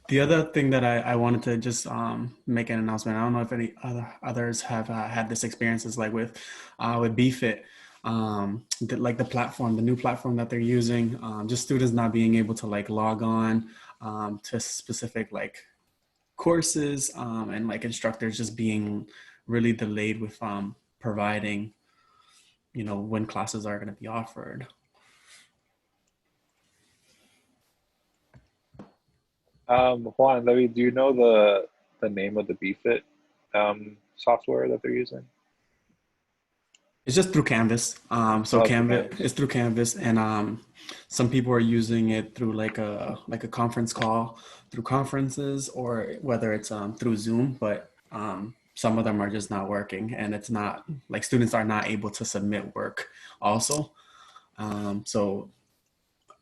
The other thing that I wanted to just make an announcement. I don't know if any others have had this experience is like with BFit, like the platform, the new platform that they're using, just students not being able to like log on to specific like courses and like instructors just being really delayed with providing, when classes are going to be offered. Juan, Levy, do you know the name of the BFit software that they're using? It's just through Canvas. So Oh, through Canvas Canvas. is through Canvas, and some people are using it through like a conference call through conferences, or whether it's through Zoom. But some of them are just not working, and it's not like students are not able to submit work. Also, so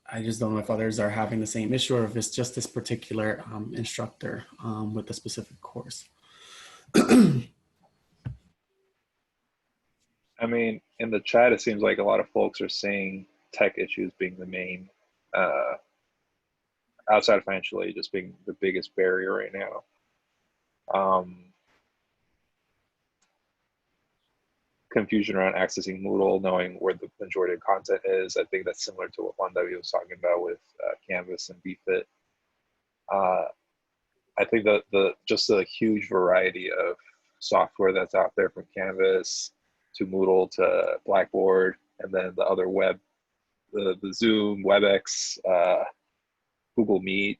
I just don't know if others are having the same issue or if it's just this particular instructor with a specific course. I mean, in the chat, it seems like a lot of folks are saying tech issues being the main, uh, outside of financial aid, just being the biggest barrier right now. Um, Confusion around accessing Moodle, knowing where the majority of content is. I think that's similar to what Juan David was talking about with Canvas and BFit. Uh, I think that the just a huge variety of software that's out there, from Canvas to Moodle to Blackboard, and then the other the Zoom, WebEx, Google Meet.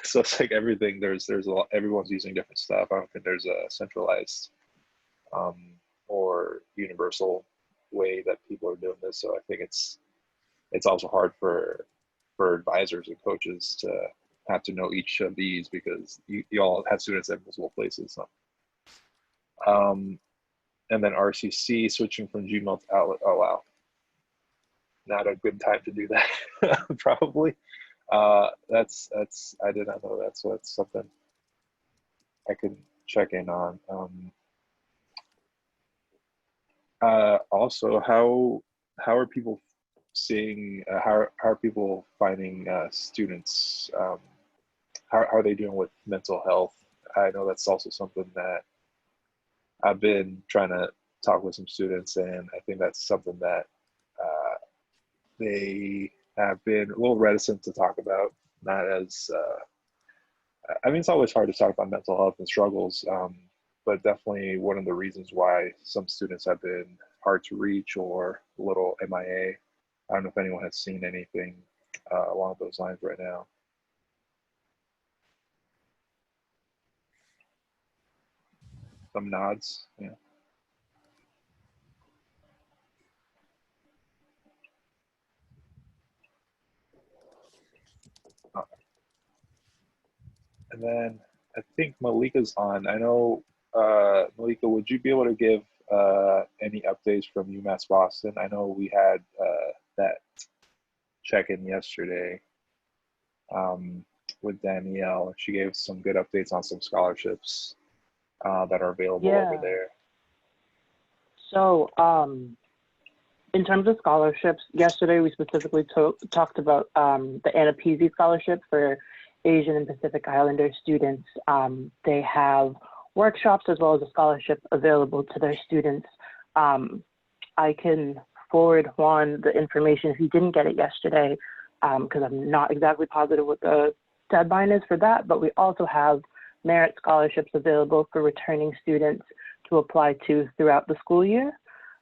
So it's like everything. There's a lot. Everyone's using different stuff. I don't think there's a centralized um, or universal way that people are doing this. So I think it's also hard for advisors and coaches to have to know each of these, because you all have students at multiple places. So, and then RCC switching from Gmail to Outlook. Oh wow, not a good time to do that. Probably. That's I did not know that, so that's something I could check in on. Also, how are people seeing? How are people finding students? How are they doing with mental health? I know that's also something that I've been trying to talk with some students, and I think that's something that uh, they have been a little reticent to talk about. Not as I mean, it's always hard to talk about mental health and struggles, but definitely one of the reasons why some students have been hard to reach or a little MIA. I don't know if anyone has seen anything along those lines right now. Some nods, yeah. And then I think Malika's on. I know, Malika, would you be able to give any updates from UMass Boston? I know we had that check-in yesterday um, with Danielle. She gave some good updates on some scholarships that are available over Yeah. there. So, in terms of scholarships, yesterday we specifically talked about the Anna Peasy Scholarship for Asian and Pacific Islander students. They have workshops as well as a scholarship available to their students. I can forward Juan the information if he didn't get it yesterday, because I'm not exactly positive what the deadline is for that, but we also have merit scholarships available for returning students to apply to throughout the school year.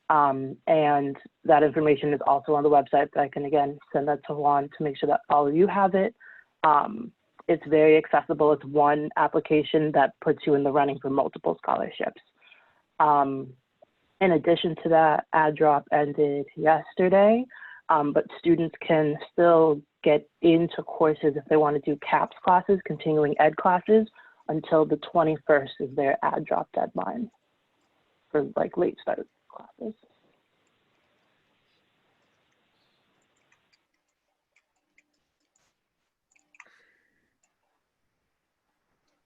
And that information is also on the website, but I can again send that to Juan to make sure that all of you have it. It's very accessible. It's one application that puts you in the running for multiple scholarships. In addition to that, ad drop ended yesterday, but students can still get into courses if they want to do CAPS classes, continuing ed classes, until the 21st is their ad drop deadline for like late start classes.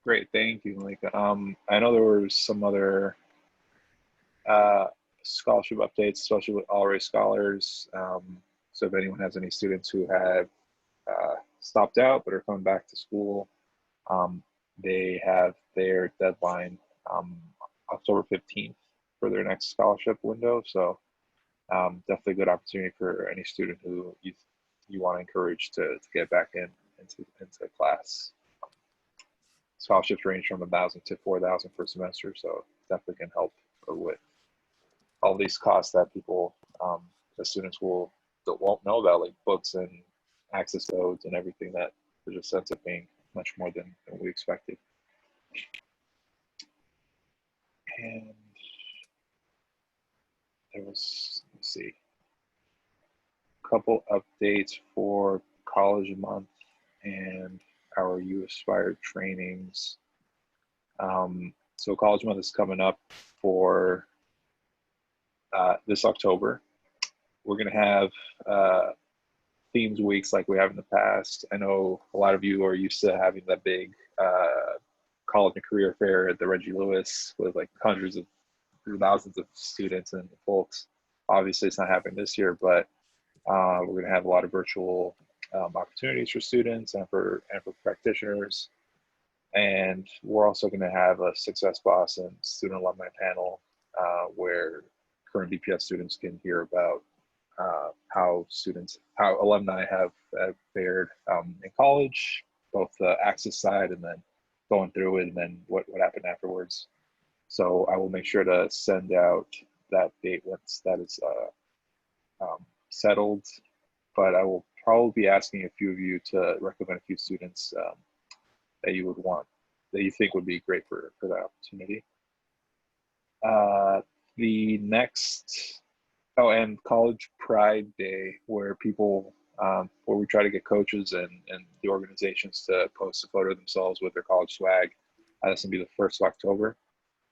Great, thank you, Malika. I know there were some other uh, scholarship updates, especially with All Ray Scholars. So if anyone has any students who have stopped out but are coming back to school, They have their deadline October 15th for their next scholarship window. So definitely a good opportunity for any student who you want to encourage to get back into class. Scholarships range from 1,000 to 4,000 per semester, so definitely can help with all these costs that people, the students won't know about, like books and access codes and everything that just ends up being much more than we expected. And there was, let's see, a couple updates for College Month and our U Aspire trainings. So College Month is coming up for this October. We're going to have themes weeks like we have in the past. I know a lot of you are used to having that big college and career fair at the Reggie Lewis with like hundreds of thousands of students and folks. Obviously, it's not happening this year, but we're going to have a lot of virtual opportunities for students and for practitioners. And we're also going to have a Success Boss and student alumni panel where current DPS students can hear about how alumni have fared in college, both the Access side and then going through it and then what happened afterwards. So I will make sure to send out that date once that is settled, but I will probably be asking a few of you to recommend a few students that you think would be great for that opportunity. The next, and College Pride Day, where people, where we try to get coaches and the organizations to post a photo of themselves with their college swag. That's gonna be the 1st of October.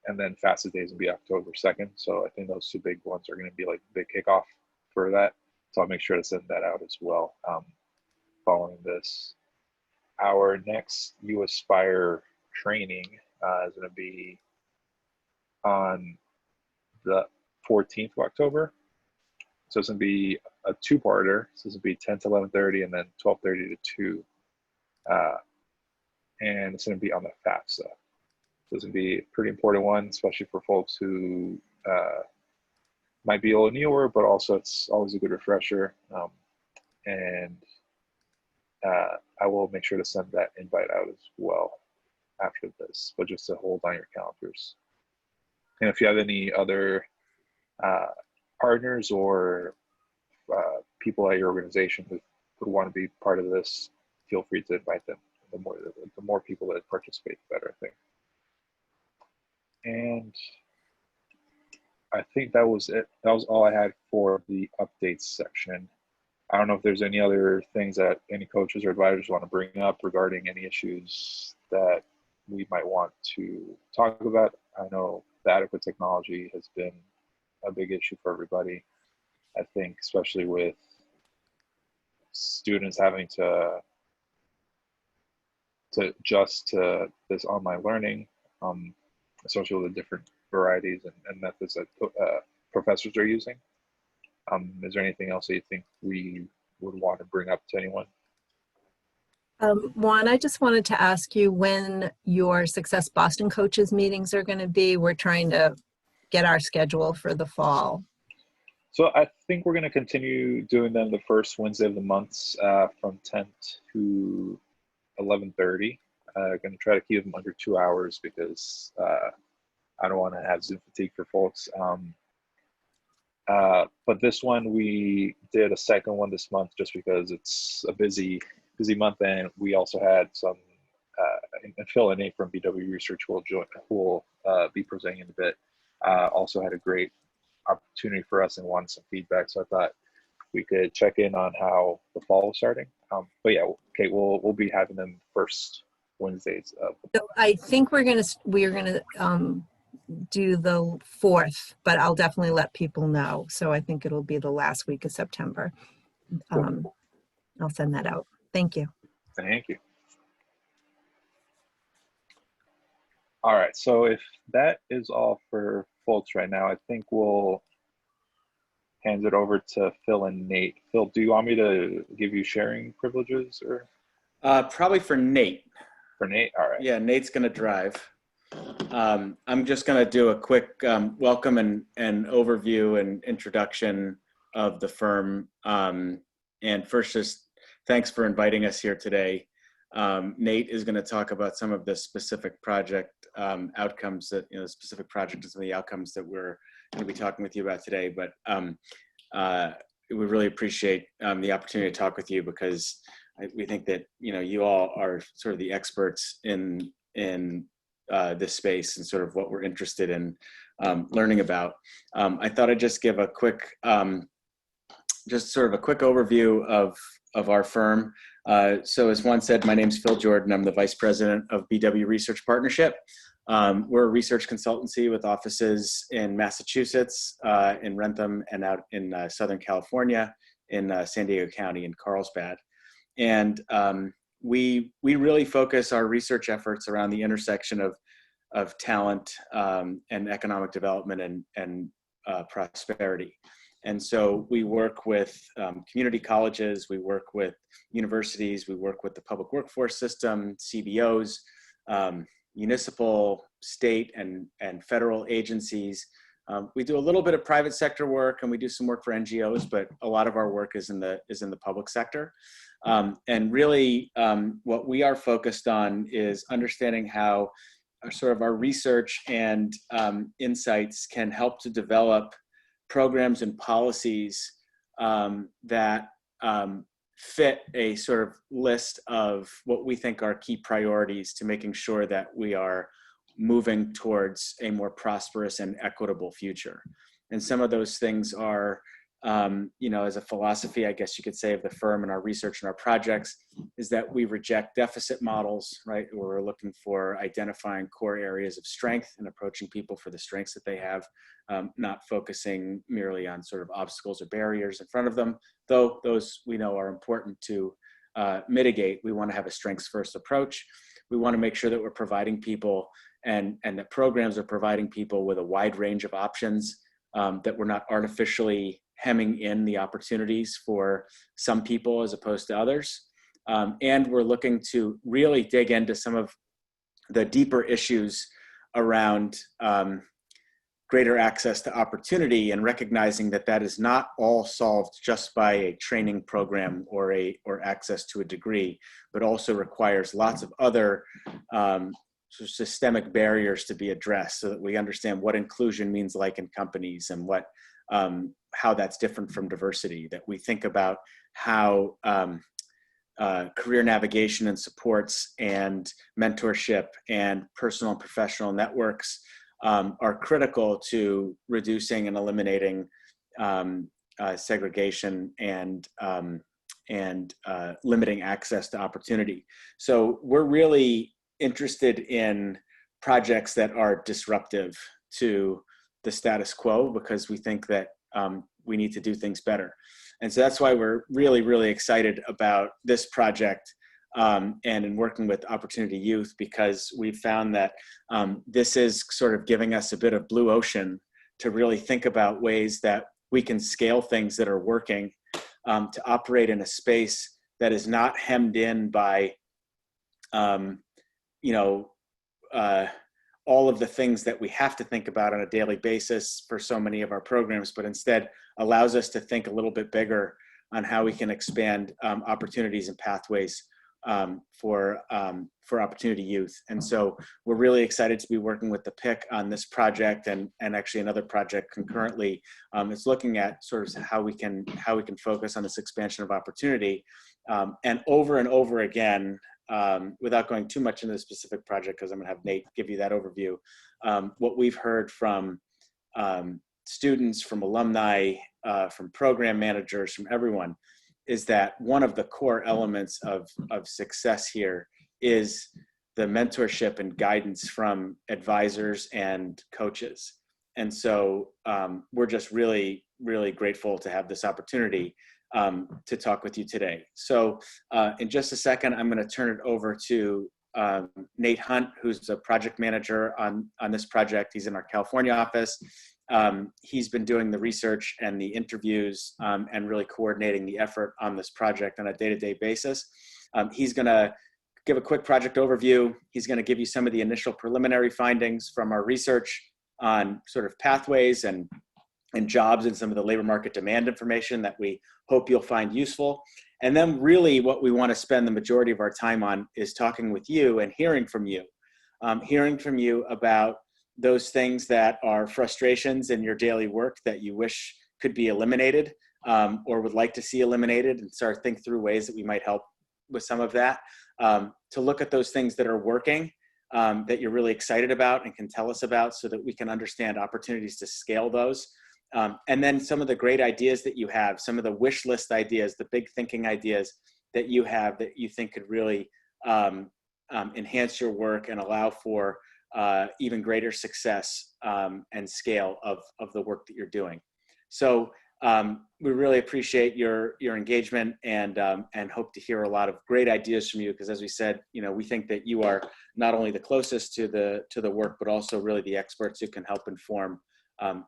And then Fastest Days will be October 2nd. So I think those two big ones are gonna be like the big kickoff for that. So I'll make sure to send that out as well following this. Our next U Aspire training is going to be on the 14th of October. So it's going to be a two-parter. So it's going to be 10 to 11:30 and then 12:30 to 2. And it's going to be on the FAFSA. So it's going to be a pretty important one, especially for folks who might be a little newer, but also it's always a good refresher. And I will make sure to send that invite out as well after this, but just to hold on your calendars. And if you have any other partners or people at your organization who would want to be part of this, feel free to invite them. The more people that participate, the better, I think. And I think that was it. That was all I had for the updates section. I don't know if there's any other things that any coaches or advisors want to bring up regarding any issues that we might want to talk about. I know the adequate technology has been a big issue for everybody. I think especially with students having to adjust to this online learning, especially with the different varieties and methods that professors are using. Is there anything else that you think we would want to bring up to anyone? Juan, I just wanted to ask you when your Success Boston coaches meetings are going to be. We're trying to get our schedule for the fall. So I think we're going to continue doing them the first Wednesday of the months from 10 to 11:30. Going to try to keep them under 2 hours because I don't want to have Zoom fatigue for folks. But this one, we did a second one this month just because it's a busy month, and we also had some, and Phil and Nate from BW Research who will be presenting in a bit, also had a great opportunity for us and wanted some feedback. So I thought we could check in on how the fall was starting. But yeah, Kate, we'll be having them first Wednesdays. So I think we're gonna do the 4th, but I'll definitely let people know. So I think it'll be the last week of September. Cool. I'll send that out. Thank you. Thank you. All right, so if that is all for folks right now, I think we'll hand it over to Phil and Nate. Phil, do you want me to give you sharing privileges or? Probably for Nate. For Nate, all right. Yeah, Nate's going to drive. I'm just going to do a quick welcome and overview and introduction of the firm. And first, just thanks for inviting us here today. Nate is going to talk about some of the specific project outcomes that, specific projects and some of the outcomes that we're going to be talking with you about today. But we really appreciate the opportunity to talk with you, because we think that, you all are sort of the experts in this space and sort of what we're interested in learning about. I thought I'd just give a quick, just sort of a quick overview of our firm. So as Juan said, my name's Phil Jordan. I'm the Vice President of BW Research Partnership. We're a research consultancy with offices in Massachusetts, in Rentham, and out in Southern California, in San Diego County, in Carlsbad. And we really focus our research efforts around the intersection of talent and economic development and prosperity. And so we work with community colleges, we work with universities, we work with the public workforce system, CBOs, municipal, state, and federal agencies. We do a little bit of private sector work, and we do some work for NGOs, but a lot of our work is in the public sector. And really, what we are focused on is understanding how our research and insights can help to develop programs and policies that fit a sort of list of what we think are key priorities to making sure that we are moving towards a more prosperous and equitable future. And some of those things are, as a philosophy, I guess you could say, of the firm and our research and our projects, is that we reject deficit models, right? We're looking for identifying core areas of strength and approaching people for the strengths that they have, not focusing merely on sort of obstacles or barriers in front of them, though those we know are important to mitigate. We want to have a strengths-first approach. We want to make sure that we're providing people and that programs are providing people with a wide range of options, that we're not artificially hemming in the opportunities for some people as opposed to others. And we're looking to really dig into some of the deeper issues around greater access to opportunity, and recognizing that that is not all solved just by a training program or access to a degree, but also requires lots of other systemic barriers to be addressed, so that we understand what inclusion means like in companies, and what how that's different from diversity, that we think about how career navigation and supports and mentorship and personal and professional networks are critical to reducing and eliminating segregation and limiting access to opportunity. So we're really interested in projects that are disruptive to the status quo, because we think that we need to do things better. And so that's why we're really, really excited about this project, and in working with Opportunity Youth, because we've found that this is sort of giving us a bit of blue ocean to really think about ways that we can scale things that are working, to operate in a space that is not hemmed in by all of the things that we have to think about on a daily basis for so many of our programs, but instead allows us to think a little bit bigger on how we can expand opportunities and pathways for Opportunity Youth. And so we're really excited to be working with the PIC on this project, and actually another project concurrently. It's looking at sort of how we can focus on this expansion of opportunity, and over again, without going too much into the specific project, because I'm going to have Nate give you that overview. What we've heard from students, from alumni, from program managers, from everyone, is that one of the core elements of success here is the mentorship and guidance from advisors and coaches. And so we're just really, really grateful to have this opportunity to talk with you today. So in just a second, I'm going to turn it over to Nate Hunt, who's the project manager on this project. He's in our California office. He's been doing the research and the interviews, and really coordinating the effort on this project on a day-to-day basis. He's going to give a quick project overview. He's going to give you some of the initial preliminary findings from our research on sort of pathways and jobs and some of the labor market demand information that we hope you'll find useful. And then really what we want to spend the majority of our time on is talking with you and hearing from you about those things that are frustrations in your daily work that you wish could be eliminated, or would like to see eliminated, and start think through ways that we might help with some of that. To look at those things that are working, that you're really excited about and can tell us about, so that we can understand opportunities to scale those. And then some of the great ideas that you have, some of the wish list ideas, the big thinking ideas that you have that you think could really enhance your work and allow for even greater success and scale of the work that you're doing. So we really appreciate your engagement and hope to hear a lot of great ideas from you, because as we said, we think that you are not only the closest to the work, but also really the experts who can help inform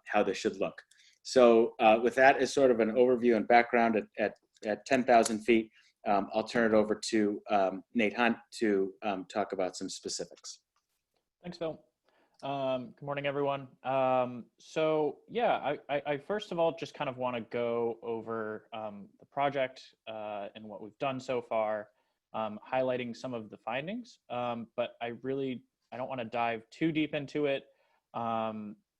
how this should look. So with that as sort of an overview and background at 10,000 feet, I'll turn it over to Nate Hunt to talk about some specifics. Thanks, Phil. Good morning, everyone. So yeah, I first of all just kind of want to go over the project and what we've done so far, highlighting some of the findings, but I don't want to dive too deep into it,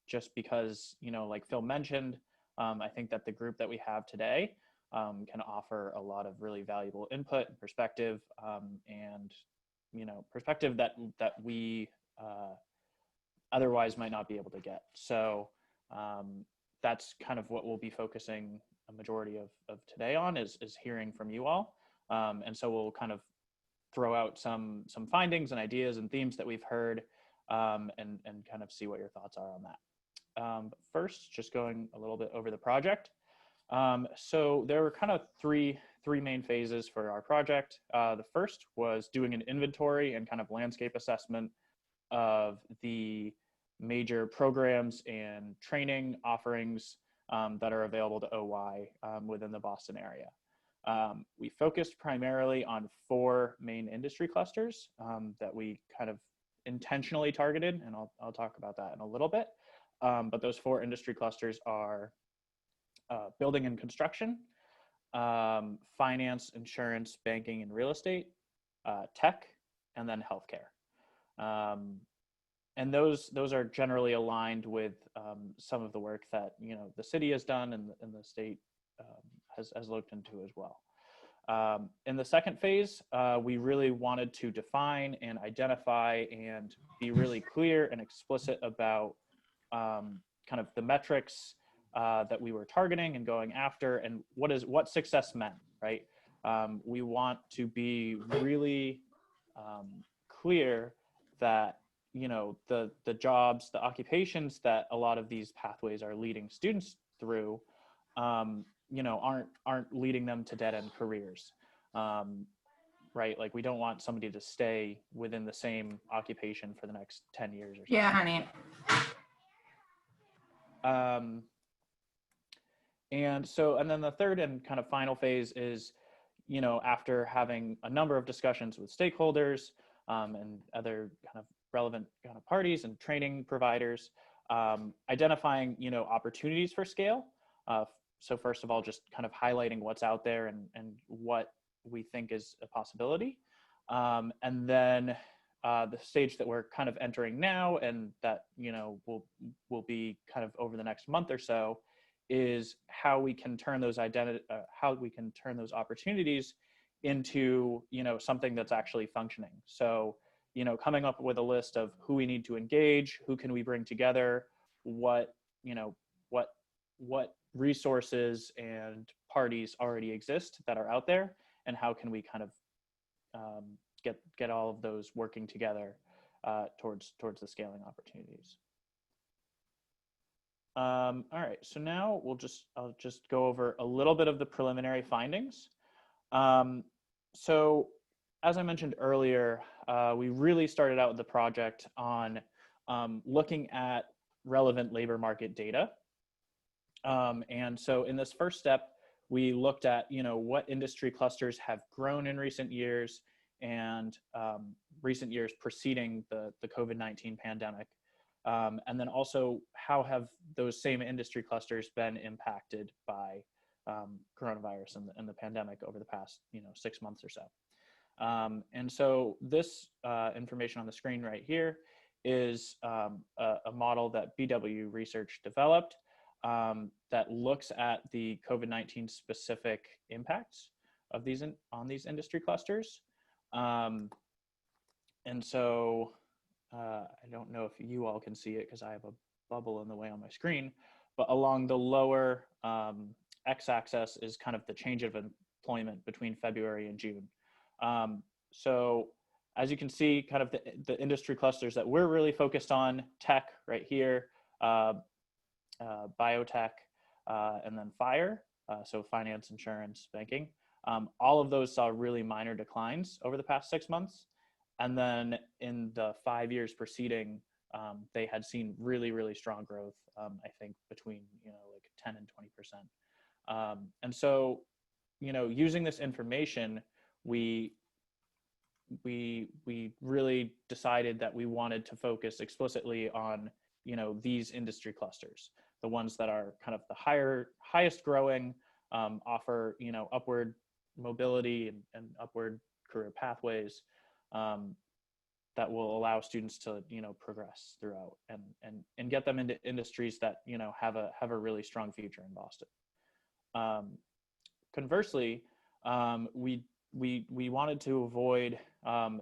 just because, like Phil mentioned, I think that the group that we have today can offer a lot of really valuable input and perspective, and perspective that we otherwise might not be able to get. So that's kind of what we'll be focusing a majority of today on, is hearing from you all. And so we'll kind of throw out some findings and ideas and themes that we've heard, and kind of see what your thoughts are on that. But first, just going a little bit over the project. So there were kind of three main phases for our project. The first was doing an inventory and kind of landscape assessment of the major programs and training offerings that are available to OY within the Boston area. We focused primarily on 4 main industry clusters that we kind of intentionally targeted, and I'll talk about that in a little bit. But those 4 industry clusters are building and construction, finance, insurance, banking, and real estate, tech, and then healthcare. And those are generally aligned with some of the work that the city has done and the state has looked into as well. In the second phase, we really wanted to define and identify and be really clear and explicit about kind of the metrics that we were targeting and going after, and what success meant, right? We want to be really clear that the jobs, the occupations that a lot of these pathways are leading students through, aren't leading them to dead-end careers, right? Like, we don't want somebody to stay within the same occupation for the next 10 years or so. Yeah, honey. And then the third and kind of final phase is, after having a number of discussions with stakeholders and other kind of relevant kind of parties and training providers, identifying, opportunities for scale. So first of all, just kind of highlighting what's out there and what we think is a possibility. And then the stage that we're kind of entering now, and that, will be kind of over the next month or so, is how we can turn those opportunities into, something that's actually functioning. So, coming up with a list of who we need to engage, who can we bring together, what resources and parties already exist that are out there, and how can we kind of get all of those working together towards the scaling opportunities. All right, so now I'll just go over a little bit of the preliminary findings. So as I mentioned earlier, we really started out the project on looking at relevant labor market data. And so in this first step, we looked at, what industry clusters have grown in recent years and recent years preceding the COVID-19 pandemic. And then also, how have those same industry clusters been impacted by coronavirus and the pandemic over the past 6 months or so? And so this information on the screen right here is a model that BW Research developed that looks at the COVID-19 specific impacts of these on these industry clusters. And so I don't know if you all can see it because I have a bubble in the way on my screen, but along the lower x-axis is kind of the change of employment between February and June. So as you can see, kind of the industry clusters that we're really focused on, tech right here, biotech, and then FIRE, so finance, insurance, banking. All of those saw really minor declines over the past 6 months. And then in the 5 years preceding, they had seen really, really strong growth, I think between, like 10 and 20%. And so, using this information, we really decided that we wanted to focus explicitly on, these industry clusters, the ones that are kind of the highest growing, offer, upward mobility and upward career pathways, that will allow students to, progress throughout and get them into industries that, have a really strong future in Boston. Conversely, we wanted to avoid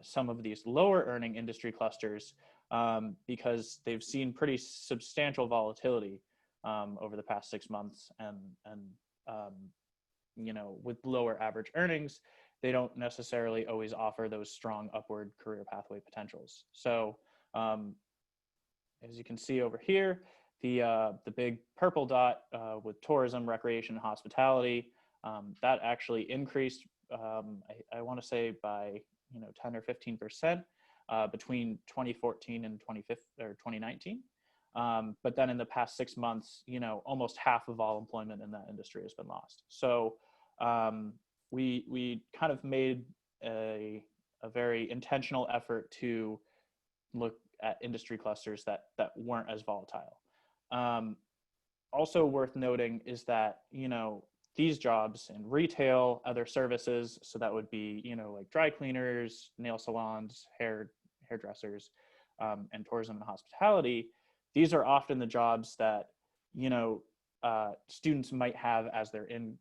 some of these lower earning industry clusters because they've seen pretty substantial volatility over the past 6 months, and with lower average earnings, they don't necessarily always offer those strong upward career pathway potentials. So as you can see over here, the big purple dot with tourism, recreation, and hospitality, that actually increased, I want to say by 10 or 15% between 2014 and 2019. But then in the past 6 months, almost half of all employment in that industry has been lost. So we kind of made a very intentional effort to look at industry clusters that weren't as volatile. Also worth noting is that, these jobs in retail, other services, so that would be, like dry cleaners, nail salons, hairdressers, and tourism and hospitality, these are often the jobs that, students might have as they're in,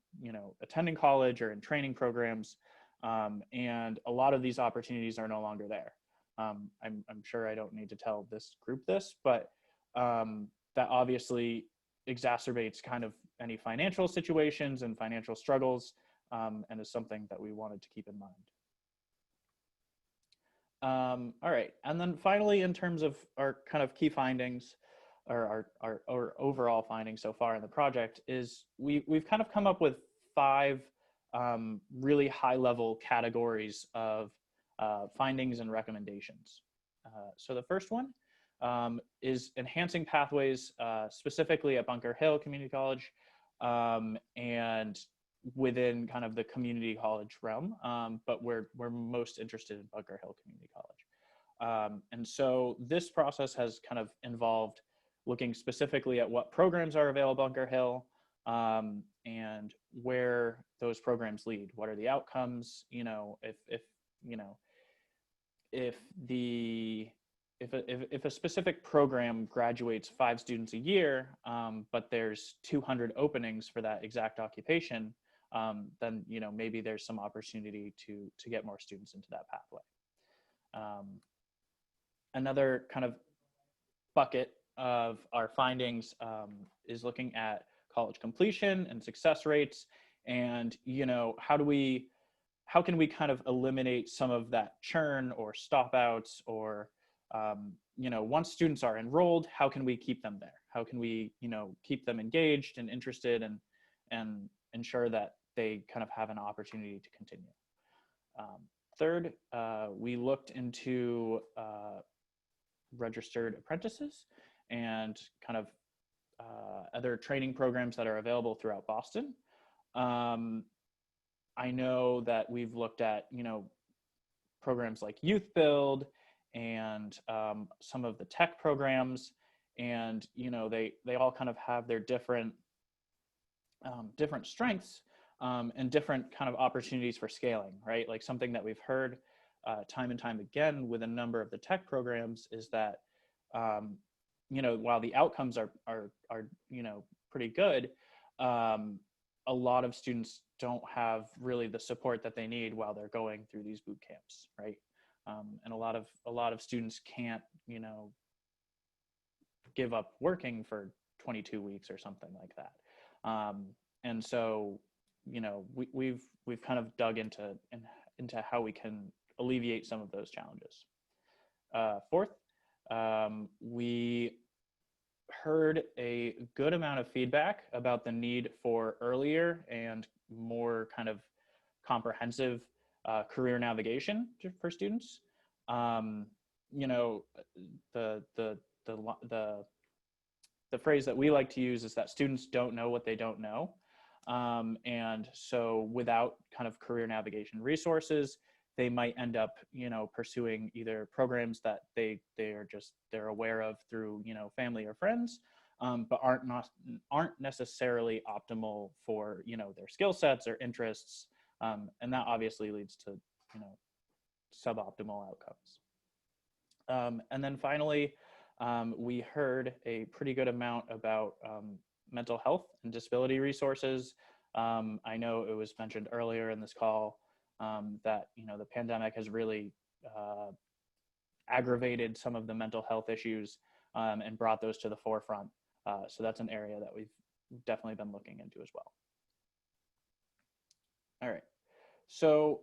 attending college or in training programs. And a lot of these opportunities are no longer there. I'm sure I don't need to tell this group this, but that obviously exacerbates kind of any financial situations and financial struggles, and is something that we wanted to keep in mind. All right, and then finally, in terms of our kind of key findings, or our overall findings so far in the project, is we've kind of come up with 5 really high-level categories of findings and recommendations. So the first one is enhancing pathways, specifically at Bunker Hill Community College, and within kind of the community college realm, but we're most interested in Bunker Hill Community College. And so this process has kind of involved looking specifically at what programs are available at Bunker Hill, and where those programs lead. What are the outcomes? If a specific program graduates 5 students a year, but there's 200 openings for that exact occupation, then maybe there's some opportunity to get more students into that pathway. Another kind of bucket of our findings is looking at college completion and success rates, and how can we kind of eliminate some of that churn or stop outs, or once students are enrolled, how can we keep them there? How can we keep them engaged and interested, and ensure that they kind of have an opportunity to continue? Third, we looked into registered apprentices and kind of other training programs that are available throughout Boston. I know that we've looked at, programs like Youth Build and some of the tech programs. And, you know, they all kind of have their different strengths and different kind of opportunities for scaling, right? Like something that we've heard time and time again with a number of the tech programs is that, you know, while the outcomes are you know, pretty good, a lot of students don't have really the support that they need while they're going through these boot camps, right? And a lot of students can't, you know, give up working for 22 weeks or something like that. And so, you know, we've kind of dug into how we can alleviate some of those challenges. Fourth, we heard a good amount of feedback about the need for earlier and more kind of comprehensive career navigation for students. You know, the phrase that we like to use is that students don't know what they don't know. And so without kind of career navigation resources, they might end up, you know, pursuing either programs that they're aware of through, you know, family or friends, but aren't necessarily optimal for, you know, their skill sets or interests. And that obviously leads to, you know, suboptimal outcomes. And then finally, we heard a pretty good amount about mental health and disability resources. I know it was mentioned earlier in this call that, you know, the pandemic has really aggravated some of the mental health issues and brought those to the forefront. So that's an area that we've definitely been looking into as well. All right. So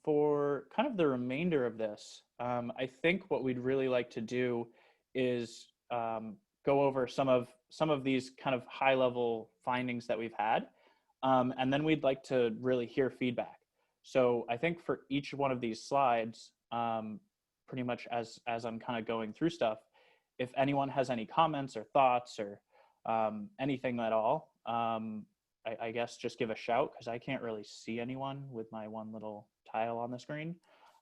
for kind of the remainder of this, I think what we'd really like to do is go over some of these kind of high level findings that we've had. And then we'd like to really hear feedback. So I think for each one of these slides, pretty much as I'm kind of going through stuff, if anyone has any comments or thoughts or anything at all, I guess just give a shout, because I can't really see anyone with my one little tile on the screen.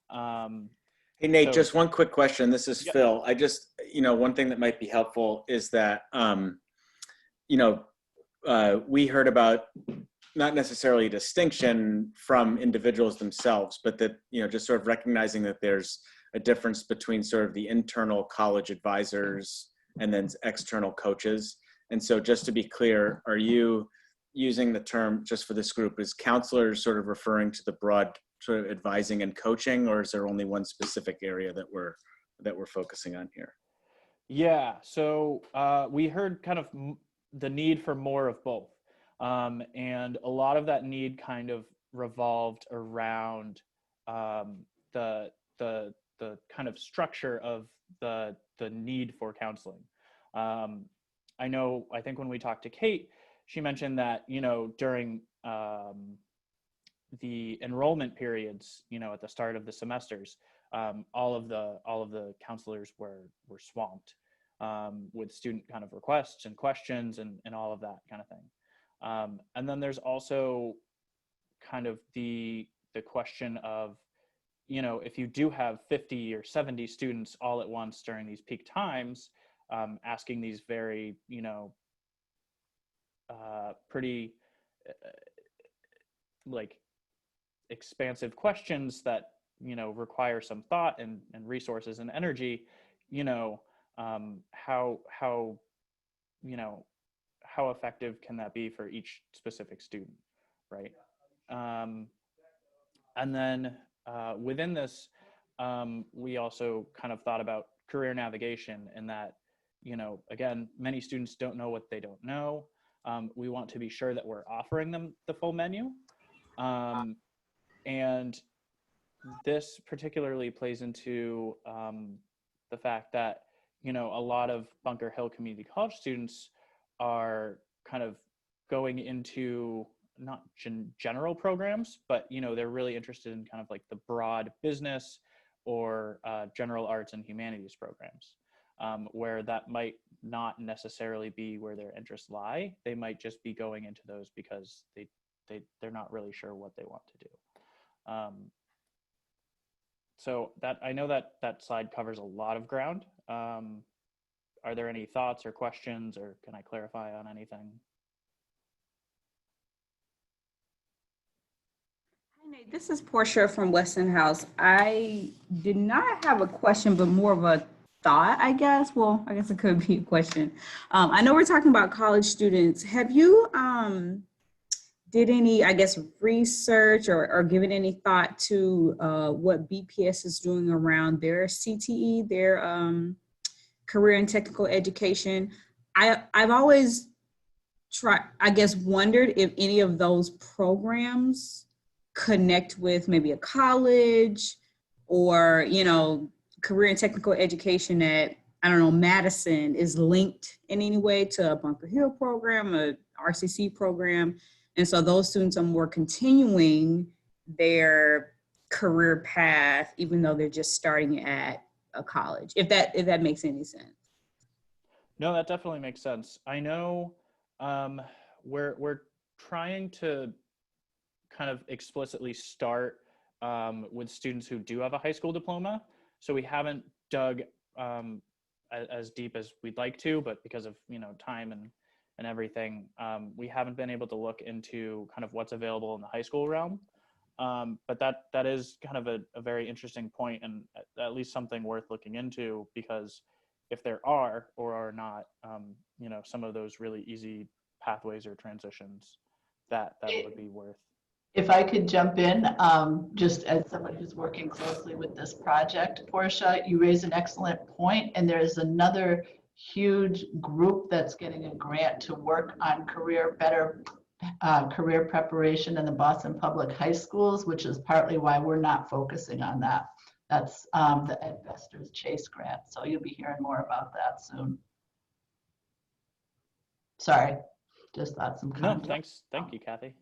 Hey, Nate, So- just one quick question. This is Yep. Phil. I just, you know, one thing that might be helpful is that, you know, we heard about not necessarily a distinction from individuals themselves, but that, you know, just sort of recognizing that there's a difference between sort of the internal college advisors and then external coaches. And so just to be clear, are you using the term just for this group, is counselors sort of referring to the broad sort of advising and coaching, or is there only one specific area that we're focusing on here? Yeah, so we heard kind of the need for more of both. And a lot of that need kind of revolved around the kind of structure of the need for counseling. I think when we talked to Kate, she mentioned that, you know, during the enrollment periods, you know, at the start of the semesters, all of the counselors were swamped with student kind of requests and questions and all of that kind of thing. And then there's also kind of the question of, you know, if you do have 50 or 70 students all at once during these peak times, asking these very, you know, pretty like expansive questions that, you know, require some thought and resources and energy, you know, how you know, how effective can that be for each specific student, right? And then within this, we also kind of thought about career navigation, and that, you know, again, many students don't know what they don't know. We want to be sure that we're offering them the full menu. And this particularly plays into the fact that, you know, a lot of Bunker Hill Community College students are kind of going into not general programs, but, you know, they're really interested in kind of like the broad business or general arts and humanities programs, where that might not necessarily be where their interests lie. They might just be going into those because they're not really sure what they want to do. So that I know that that slide covers a lot of ground. Are there any thoughts or questions, or can I clarify on anything? Hi, Nate. This is Portia from Weston House. I did not have a question, but more of a thought, I guess. Well, I guess it could be a question. I know we're talking about college students. Have you did any, I guess, research or given any thought to what BPS is doing around their CTE, their career and technical education? I've always I guess, wondered if any of those programs connect with maybe a college or, career and technical education at, I don't know, Madison is linked in any way to a Bunker Hill program, a RCC program. And so those students are more continuing their career path, even though they're just starting at a college, if that makes any sense. No, that definitely makes sense. I know we're trying to kind of explicitly start with students who do have a high school diploma. So we haven't dug as deep as we'd like to, but because of time and everything, we haven't been able to look into kind of what's available in the high school realm. But that is kind of a very interesting point, and at least something worth looking into, because if there are or are not, some of those really easy pathways or transitions, that would be worth. If I could jump in, just as someone who's working closely with this project, Portia, you raise an excellent point, and there's another huge group that's getting a grant to work on career preparation in the Boston Public High Schools, which is partly why we're not focusing on that. That's the Edvestors Chase grant. So you'll be hearing more about that soon. Sorry, just thought some context. No, thanks. Thank you, Kathy.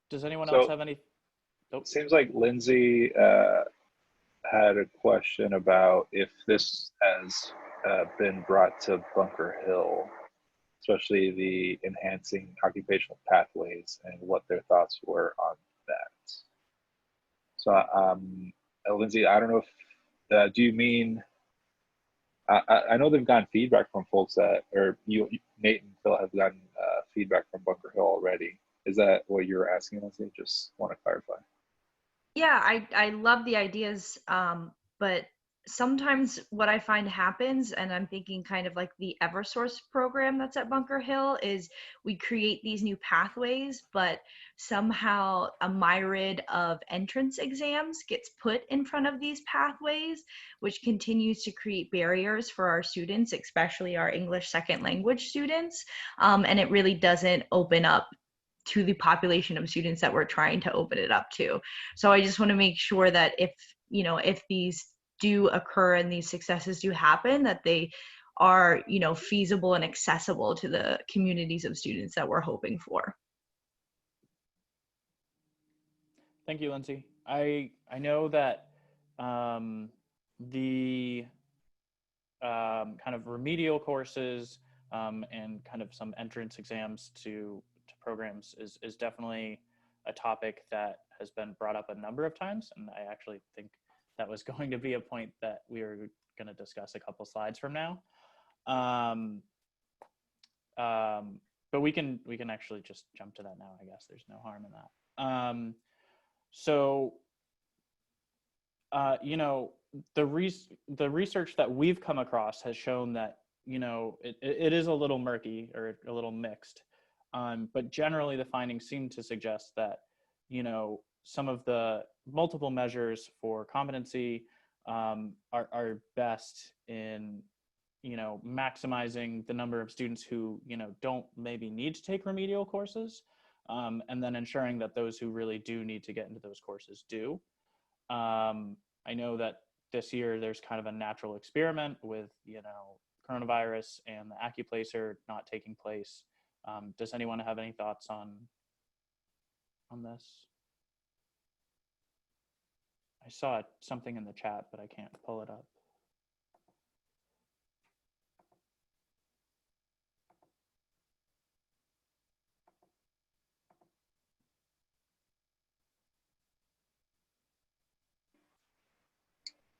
Does anyone else have any? It seems like Lindsay had a question about if this has been brought to Bunker Hill, especially the enhancing occupational pathways, and what their thoughts were on that. So, Lindsay, I don't know if, do you mean, I know they've gotten feedback from folks that, or Nate and Phil have gotten feedback from Bunker Hill already. Is that what you're asking, Lindsay? Just want to clarify. Yeah, I love the ideas, but sometimes what I find happens, and I'm thinking kind of like the Eversource program that's at Bunker Hill, is we create these new pathways, but somehow a myriad of entrance exams gets put in front of these pathways, which continues to create barriers for our students, especially our English second language students, and it really doesn't open up to the population of students that we're trying to open it up to. So I just want to make sure that if these do occur and these successes do happen, that they are, feasible and accessible to the communities of students that we're hoping for. Thank you, Lindsay. I know that the kind of remedial courses and kind of some entrance exams to programs is definitely a topic that has been brought up a number of times, and I actually think that was going to be a point that we were going to discuss a couple slides from now. But we can actually just jump to that now. I guess there's no harm in that. The research that we've come across has shown that it is a little murky or a little mixed. But generally the findings seem to suggest that, some of the multiple measures for competency are best in, maximizing the number of students who, don't maybe need to take remedial courses, and then ensuring that those who really do need to get into those courses do. I know that this year there's kind of a natural experiment with, coronavirus and the AccuPlacer not taking place. Does anyone have any thoughts on this? I saw something in the chat, but I can't pull it up.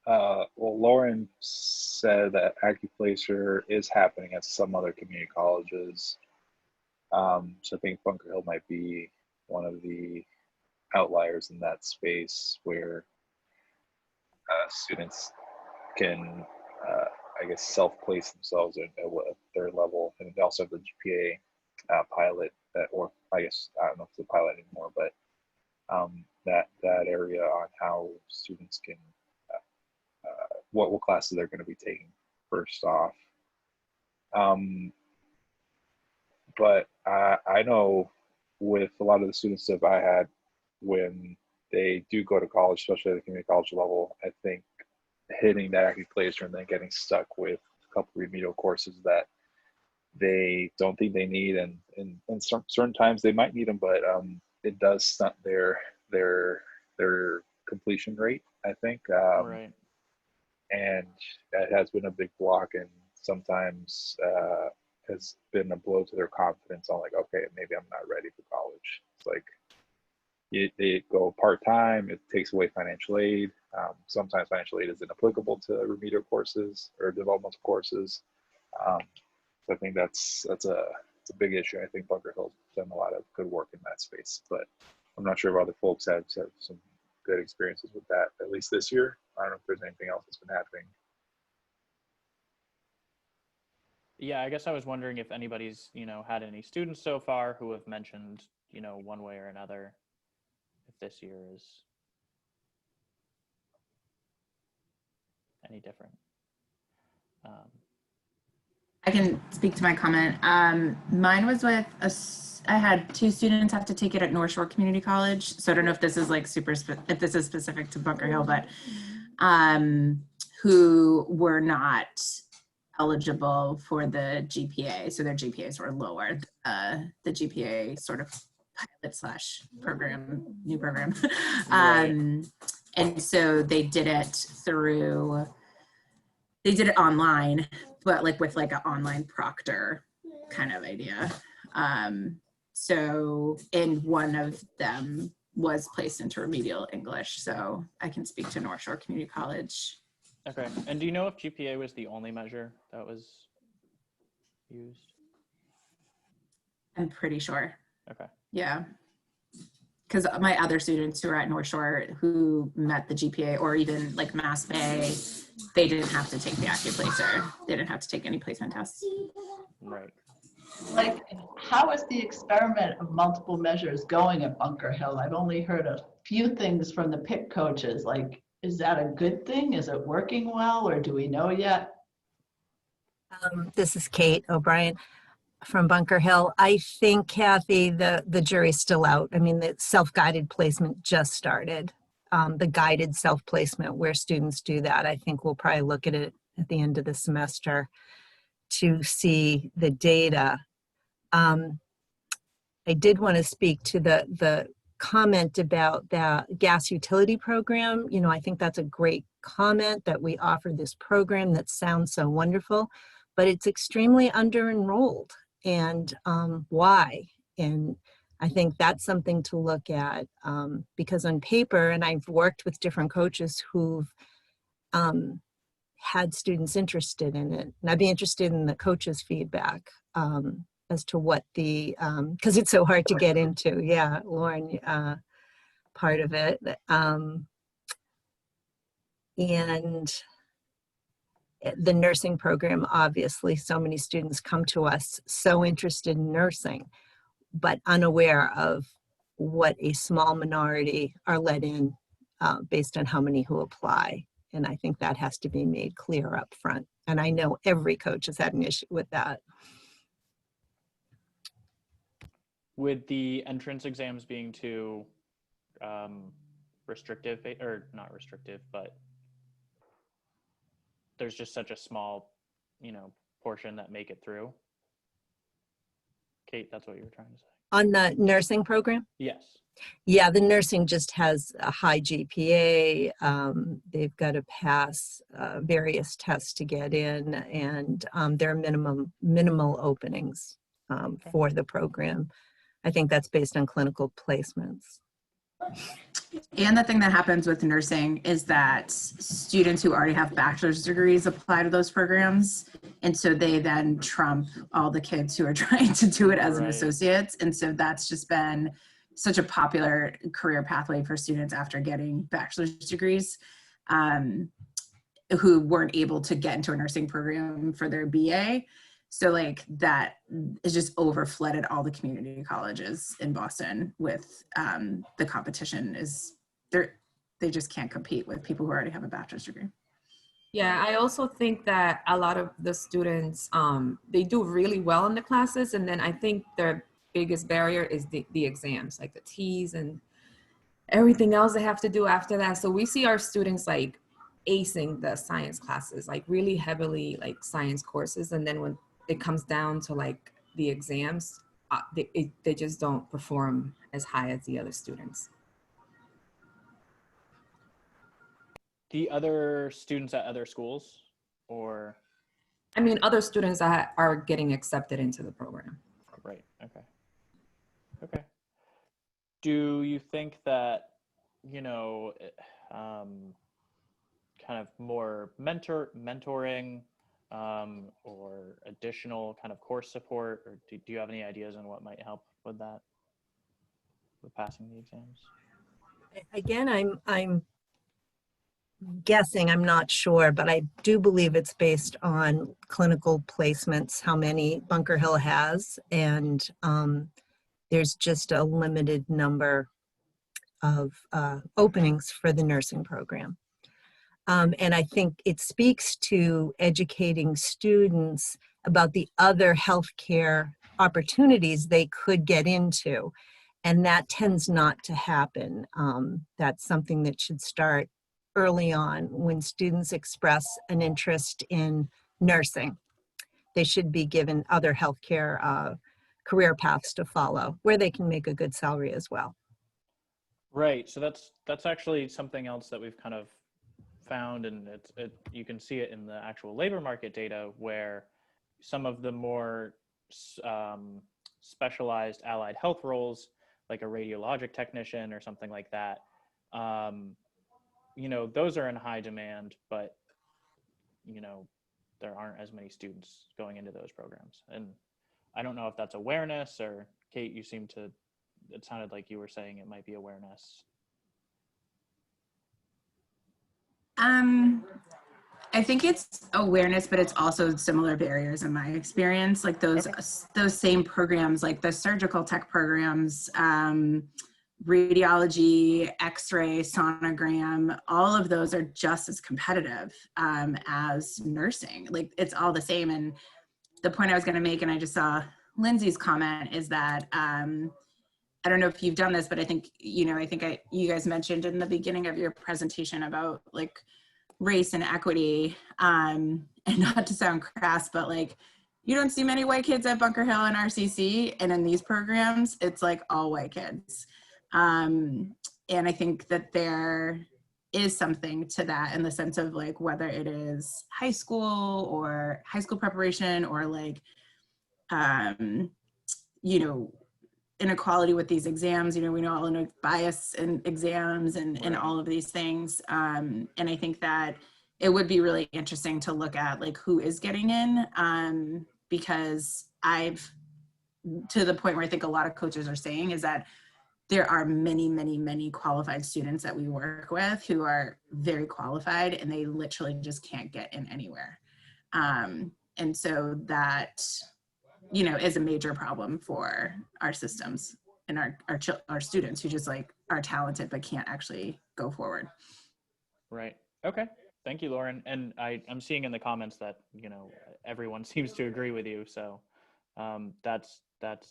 Well, Lauren said that Acuplacer is happening at some other community colleges. So I think Bunker Hill might be one of the outliers in that space where students can, I guess, self-place themselves at their level, and they also have the GPA pilot that, or I guess I don't know if it's a pilot anymore, but that area on how students can what classes they're going to be taking first off. But I know with a lot of the students that I had, when they do go to college, especially at the community college level, I think hitting that Acuplacer and then getting stuck with a couple remedial courses that they don't think they need, and certain times they might need them, but it does stunt their completion rate, I think. Right. And that has been a big block, and sometimes has been a blow to their confidence on, like, okay, maybe I'm not ready for college. It's like they go part-time, it takes away financial aid. Sometimes financial aid isn't applicable to remedial courses or developmental courses. So I think it's a big issue. I think Bunker Hill's done a lot of good work in that space, but I'm not sure if other folks have some good experiences with that, at least this year. I don't know if there's anything else that's been happening. Yeah, I guess I was wondering if anybody's, had any students so far who have mentioned, one way or another, if this year is any different. I can speak to my comment. Mine was with I had 2 students have to take it at North Shore Community College. So I don't know if this is like if this is specific to Bunker Hill, but who were not eligible for the GPA. So their GPAs were lower. The GPA sort of pilot / program, new program. And so they did it online, but like with like an online proctor kind of idea. And one of them was placed into remedial English. So I can speak to North Shore Community College. Okay. And do you know if GPA was the only measure that was used? I'm pretty sure. Okay. Yeah. Because my other students who are at North Shore who met the GPA, or even like Mass Bay, they didn't have to take the Acuplacer. They didn't have to take any placement tests. Right. Like, how is the experiment of multiple measures going at Bunker Hill? I've only heard a few things from the PIC coaches. Like, is that a good thing? Is it working well, or do we know yet? This is Kate O'Brien from Bunker Hill. I think, Kathy, the jury's still out. I mean, the self-guided placement just started. The guided self-placement where students do that, I think we'll probably look at it at the end of the semester to see the data. I did want to speak to the comment about the gas utility program. I think that's a great comment that we offer this program that sounds so wonderful, but it's extremely under-enrolled. And why? And I think that's something to look at because on paper, and I've worked with different coaches who've had students interested in it, and I'd be interested in the coaches' feedback as to what because it's so hard to get into. Yeah, Lauren, part of it. And the nursing program, obviously, so many students come to us so interested in nursing, but unaware of what a small minority are let in based on how many who apply. And I think that has to be made clear up front. And I know every coach has had an issue with that. With the entrance exams being too restrictive, or not restrictive, but there's just such a small, portion that make it through. Kate, that's what you were trying to say. On the nursing program? Yes. Yeah, the nursing just has a high GPA. They've got to pass various tests to get in, and there are minimal openings for the program. I think that's based on clinical placements. And the thing that happens with nursing is that students who already have bachelor's degrees apply to those programs. And so they then trump all the kids who are trying to do it as an Right. associate. And so that's just been such a popular career pathway for students after getting bachelor's degrees who weren't able to get into a nursing program for their BA. So like that is just over flooded all the community colleges in Boston with the competition is they just can't compete with people who already have a bachelor's degree. Yeah, I also think that a lot of the students, they do really well in the classes. And then I think their biggest barrier is the exams, like the T's and everything else they have to do after that. So we see our students like acing the science classes, like really heavily like science courses. And then when it comes down to like the exams, they just don't perform as high as the other students. The other students at other schools, or? I mean, other students that are getting accepted into the program. Right, okay. Okay. Do you think that, you know, kind of more mentoring or additional kind of course support, or do you have any ideas on what might help with that, with passing the exams? Again, I'm guessing, I'm not sure, but I do believe it's based on clinical placements, how many Bunker Hill has, and there's just a limited number of openings for the nursing program. And I think it speaks to educating students about the other healthcare opportunities they could get into. And that tends not to happen. That's something that should start early on when students express an interest in nursing. They should be given other healthcare career paths to follow where they can make a good salary as well. Right, so that's actually something else that we've kind of found, and you can see it in the actual labor market data, where some of the more specialized allied health roles, like a radiologic technician or something like that, you know, those are in high demand, but, you know, there aren't as many students going into those programs. And I don't know if that's awareness, or Kate, you seem to, it sounded like you were saying it might be awareness. I think it's awareness, but it's also similar barriers in my experience. Like those same programs, like the surgical tech programs, radiology, X-ray, sonogram, all of those are just as competitive as nursing. Like it's all the same. And the point I was going to make, and I just saw Lindsay's comment, is that I don't know if you've done this, but I think, you know, you guys mentioned in the beginning of your presentation about like race and equity, and not to sound crass, but like you don't see many white kids at Bunker Hill and RCC, and in these programs, it's like all white kids. And I think that there is something to that in the sense of like whether it is high school or high school preparation, or like, you know, inequality with these exams. You know, we all know bias in exams and all of these things. And I think that it would be really interesting to look at like who is getting in, because to the point where I think a lot of coaches are saying is that there are many, many, many qualified students that we work with who are very qualified, and they literally just can't get in anywhere. And so that, you know, is a major problem for our systems and our students who just like are talented but can't actually go forward. Right. Okay. Thank you, Lauren. And I'm seeing in the comments that, you know, everyone seems to agree with you. So that's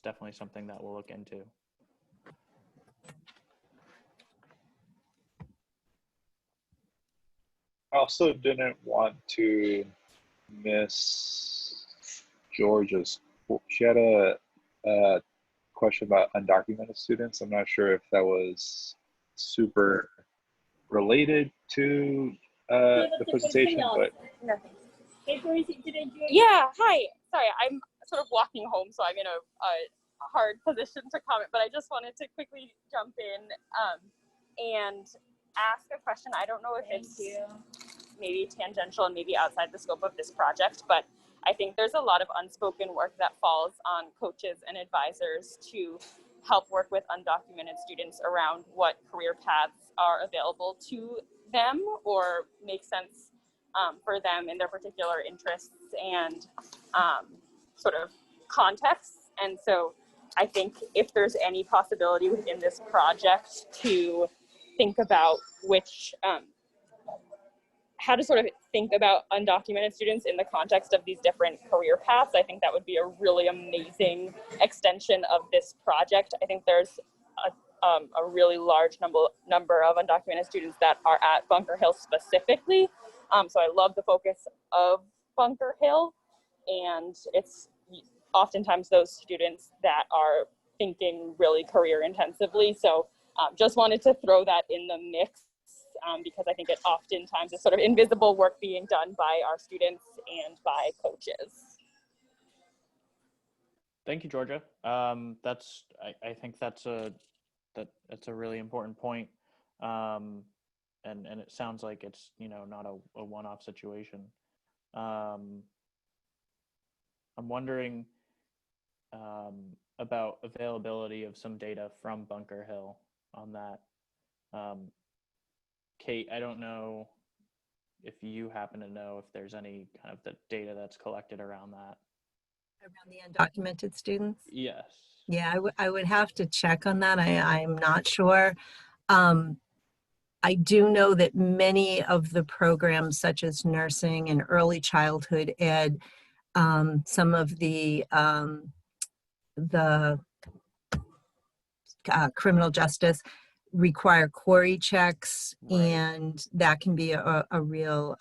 definitely something that we'll look into. I also didn't want to miss Georgia's. She had a question about undocumented students. I'm not sure if that was super related to the presentation, but yeah, hi. Sorry, I'm sort of walking home, so I'm in a hard position to comment, but I just wanted to quickly jump in and ask a question. I don't know if it's maybe tangential and maybe outside the scope of this project, but I think there's a lot of unspoken work that falls on coaches and advisors to help work with undocumented students around what career paths are available to them or make sense for them in their particular interests and sort of contexts. And so I think if there's any possibility within this project to think about which, how to sort of think about undocumented students in the context of these different career paths, I think that would be a really amazing extension of this project. I think there's a really large number of undocumented students that are at Bunker Hill specifically. So I love the focus of Bunker Hill, and it's oftentimes those students that are thinking really career intensively. So just wanted to throw that in the mix because I think it oftentimes is sort of invisible work being done by our students and by coaches. Thank you, Georgia. I think that's a really important point. And it sounds like it's, not a one-off situation. I'm wondering about availability of some data from Bunker Hill on that. Kate, I don't know if you happen to know if there's any kind of the data that's collected around that. Around the undocumented students? Yes. Yeah, I would have to check on that. I'm not sure. I do know that many of the programs such as nursing and early childhood ed, some of the criminal justice require query checks, right. And that can be a real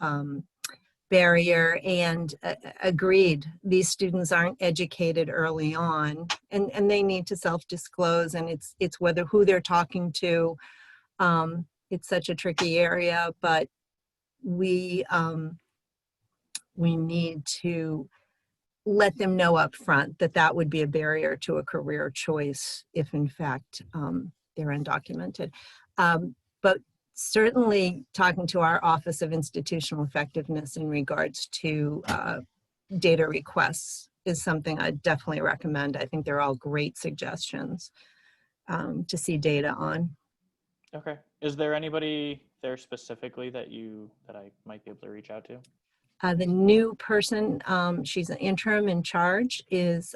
barrier. And agreed, these students aren't educated early on, and they need to self-disclose, and it's whether who they're talking to. It's such a tricky area, but we need to let them know up front that that would be a barrier to a career choice if in fact they're undocumented. But certainly talking to our Office of Institutional Effectiveness in regards to data requests is something I definitely recommend. I think they're all great suggestions to see data on. Okay. Is there anybody there specifically that I might be able to reach out to? The new person, she's an interim in charge, is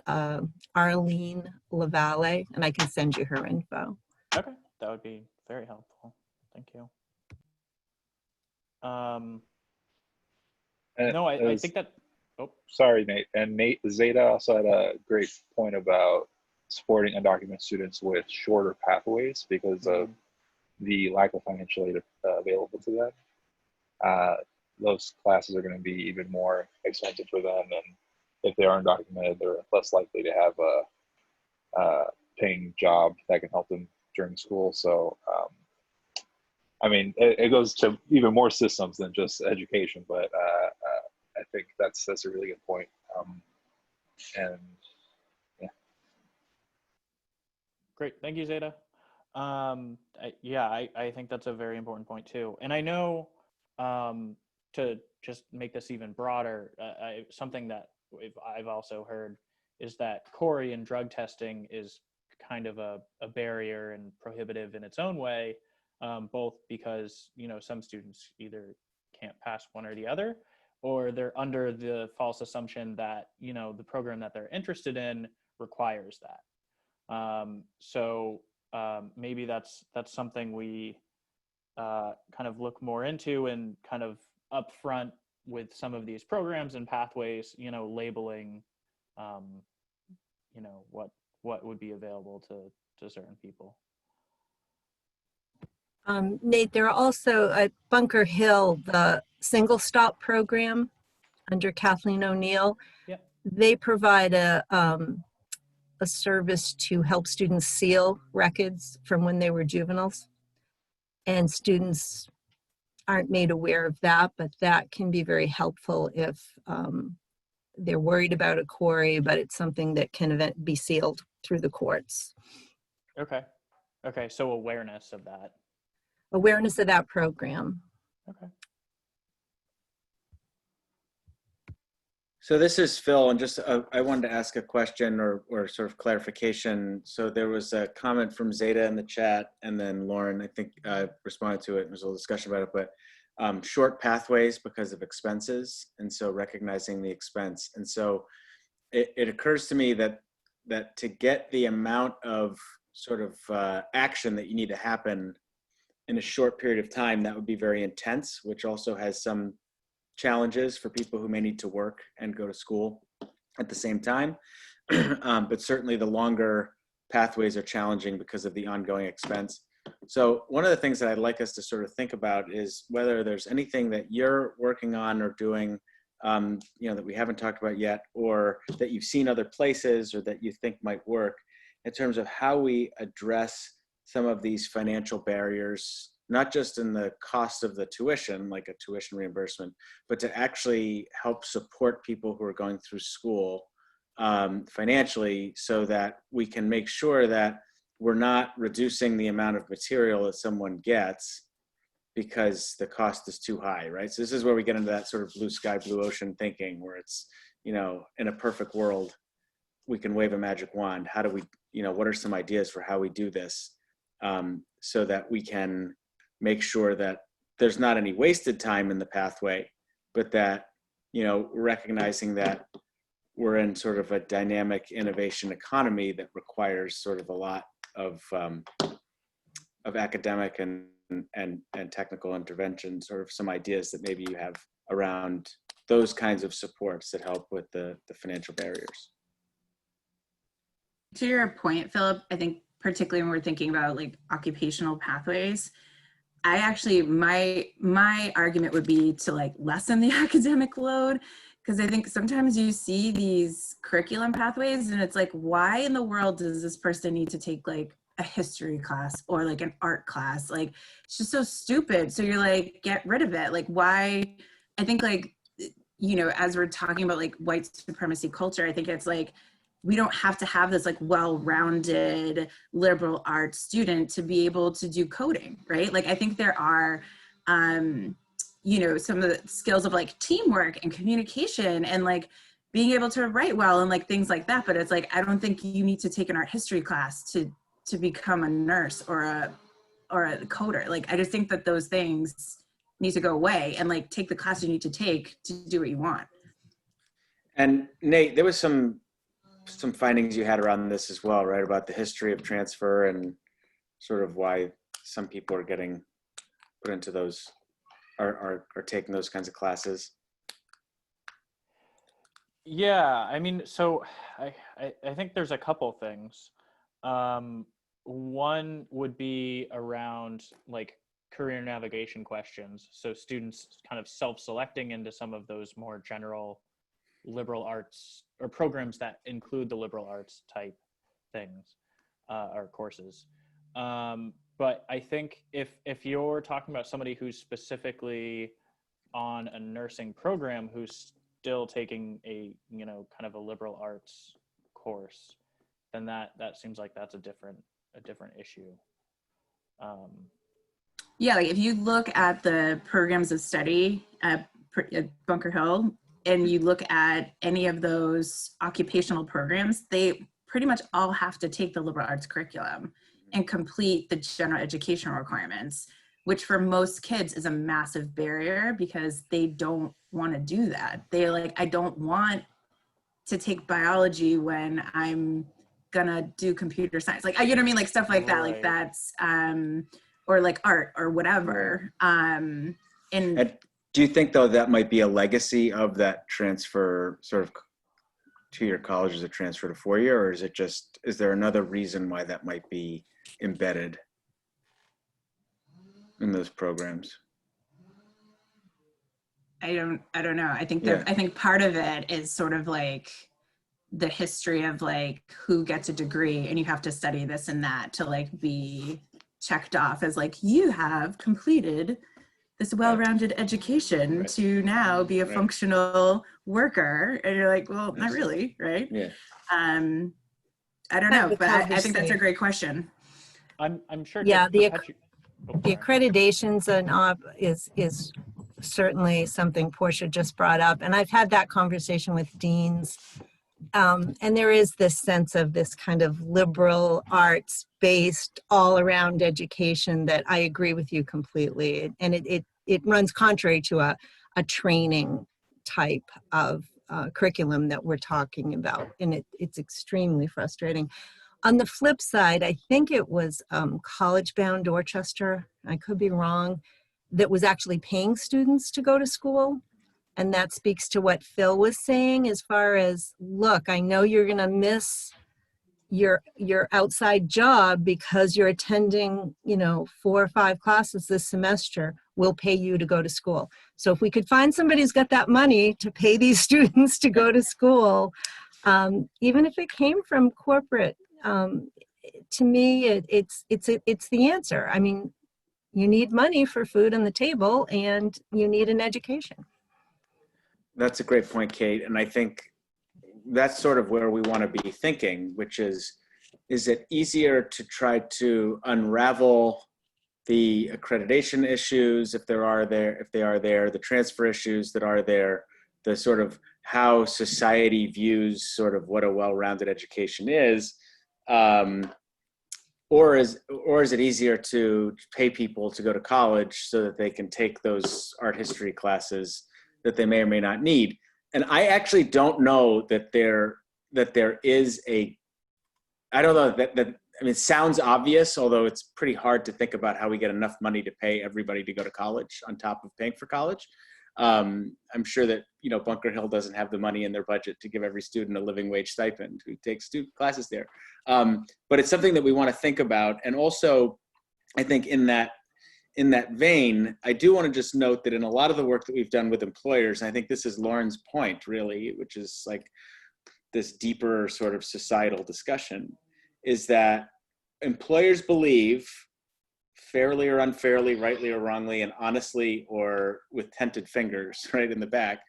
Arlene Lavalle, and I can send you her info. Okay, that would be very helpful. Thank you. No, I think that, Sorry, Nate. And Zeta also had a great point about supporting undocumented students with shorter pathways because of the lack of financial aid available to them. Those classes are going to be even more expensive for them, and if they are undocumented, they're less likely to have a paying job that can help them during school. So, I mean, it goes to even more systems than just education, but I think that's a really good point. And yeah. Great, thank you, Zeta. I think that's a very important point too. And I know, to just make this even broader, something that I've also heard is that CORI and drug testing is kind of a barrier and prohibitive in its own way, both because, some students either can't pass one or the other, or they're under the false assumption that, the program that they're interested in requires that. Maybe that's something we kind of look more into and kind of upfront with some of these programs and pathways, labeling, what would be available to certain people. Nate, there are also at Bunker Hill, the Single Stop program under Kathleen O'Neill. Yep. They provide a service to help students seal records from when they were juveniles. And students aren't made aware of that, but that can be very helpful if they're worried about a query, but it's something that can be sealed through the courts. Okay. Okay. So awareness of that. Awareness of that program. Okay. So this is Phil, and just I wanted to ask a question or sort of clarification. So there was a comment from Zeta in the chat, and then Lauren, I think, responded to it. There's a little discussion about it, but short pathways because of expenses, and so recognizing the expense. And so it occurs to me that to get the amount of sort of action that you need to happen in a short period of time, that would be very intense, which also has some challenges for people who may need to work and go to school at the same time. But certainly the longer pathways are challenging because of the ongoing expense. So one of the things that I'd like us to sort of think about is whether there's anything that you're working on or doing, that we haven't talked about yet, or that you've seen other places or that you think might work in terms of how we address some of these financial barriers, not just in the cost of the tuition, like a tuition reimbursement, but to actually help support people who are going through school financially, so that we can make sure that we're not reducing the amount of material that someone gets because the cost is too high, right? So this is where we get into that sort of blue sky, blue ocean thinking, where it's, in a perfect world, we can wave a magic wand. How do we, what are some ideas for how we do this so that we can make sure that there's not any wasted time in the pathway, but that, recognizing that we're in sort of a dynamic innovation economy that requires sort of a lot of academic and technical intervention, sort of some ideas that maybe you have around those kinds of supports that help with the financial barriers. To your point, Philip, I think particularly when we're thinking about like occupational pathways, I actually, my argument would be to like lessen the academic load, because I think sometimes you see these curriculum pathways and it's like, why in the world does this person need to take like a history class or like an art class? Like, it's just so stupid. So you're like, get rid of it. Like, why? I think like, as we're talking about like white supremacy culture, I think it's like, we don't have to have this like well-rounded liberal arts student to be able to do coding, right? Like, I think there are, some of the skills of like teamwork and communication and like being able to write well and like things like that. But it's like, I don't think you need to take an art history class to become a nurse or a coder. Like, I just think that those things need to go away and like take the class you need to take to do what you want. And Nate, there was some findings you had around this as well, right? About the history of transfer and sort of why some people are getting put into those, are taking those kinds of classes. Yeah, I mean, so I think there's a couple things. One would be around like career navigation questions. So students kind of self-selecting into some of those more general liberal arts or programs that include the liberal arts type things or courses. But I think if you're talking about somebody who's specifically on a nursing program who's still taking a kind of a liberal arts course, then that seems like that's a different issue. Yeah, like if you look at the programs of study at Bunker Hill and you look at any of those occupational programs, they pretty much all have to take the liberal arts curriculum and complete the general education requirements, which for most kids is a massive barrier because they don't want to do that. They're like, I don't want to take biology when I'm gonna do computer science. Like, you know what I mean? Like stuff like that, like that's, or like art or whatever. And do you think though that might be a legacy of that transfer sort of to your college as a transfer to four-year, or is it just, is there another reason why that might be embedded in those programs? I don't know. I think that, I think part of it is sort of like the history of like who gets a degree and you have to study this and that to like be checked off as like, you have completed this well-rounded education to now be a functional worker. And you're like, well, not really, right? Yeah. I don't Kind know, of a but I think that's a conversation. great question. I'm sure. Yeah, to the perpetu- oh, The sorry. accreditations is certainly something Portia just brought up, and I've had that conversation with deans. And there is this sense of this kind of liberal arts based all around education that I agree with you completely, and it runs contrary to a training type of curriculum that we're talking about, and it's extremely frustrating. On the flip side, I think it was College Bound Dorchester, I could be wrong, that was actually paying students to go to school. And that speaks to what Phil was saying as far as, look, I know you're going to miss your outside job because you're attending, 4 or 5 classes this semester. We'll pay you to go to school. So if we could find somebody who's got that money to pay these students to go to school, even if it came from corporate, to me, it's the answer. I mean, you need money for food on the table, and you need an education. That's a great point, Kate. And I think that's sort of where we want to be thinking, which is it easier to try to unravel the accreditation issues if they are there, the transfer issues that are there, the sort of how society views sort of what a well-rounded education is, or is it easier to pay people to go to college so that they can take those art history classes that they may or may not need? And I actually don't know that there is a, I don't know that I mean, it sounds obvious, although it's pretty hard to think about how we get enough money to pay everybody to go to college on top of paying for college. I'm sure that, Bunker Hill doesn't have the money in their budget to give every student a living wage stipend who takes classes there. But it's something that we want to think about. And also, I think in that vein, I do want to just note that in a lot of the work that we've done with employers, and I think this is Lauren's point really, which is like this deeper sort of societal discussion, is that employers believe, fairly or unfairly, rightly or wrongly, and honestly or with tented fingers, right in the back,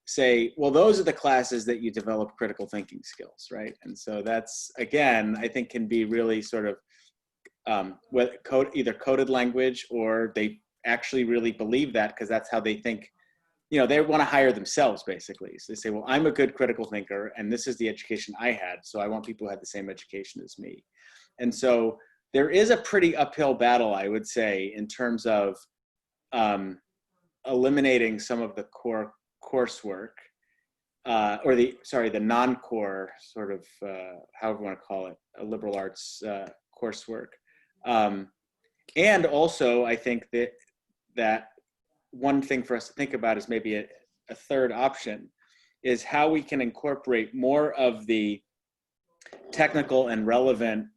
say, well, those are the classes that you develop critical thinking skills, right? And so that's, again, I think can be really sort of either coded language, or they actually really believe that because that's how they think, they want to hire themselves basically. So they say, well, I'm a good critical thinker and this is the education I had, so I want people who had the same education as me. And so there is a pretty uphill battle, I would say, in terms of eliminating some of the core coursework, or the non-core sort of, however you want to call it, a liberal arts coursework. And also, I think that one thing for us to think about is maybe a third option, is how we can incorporate more of the technical and relevant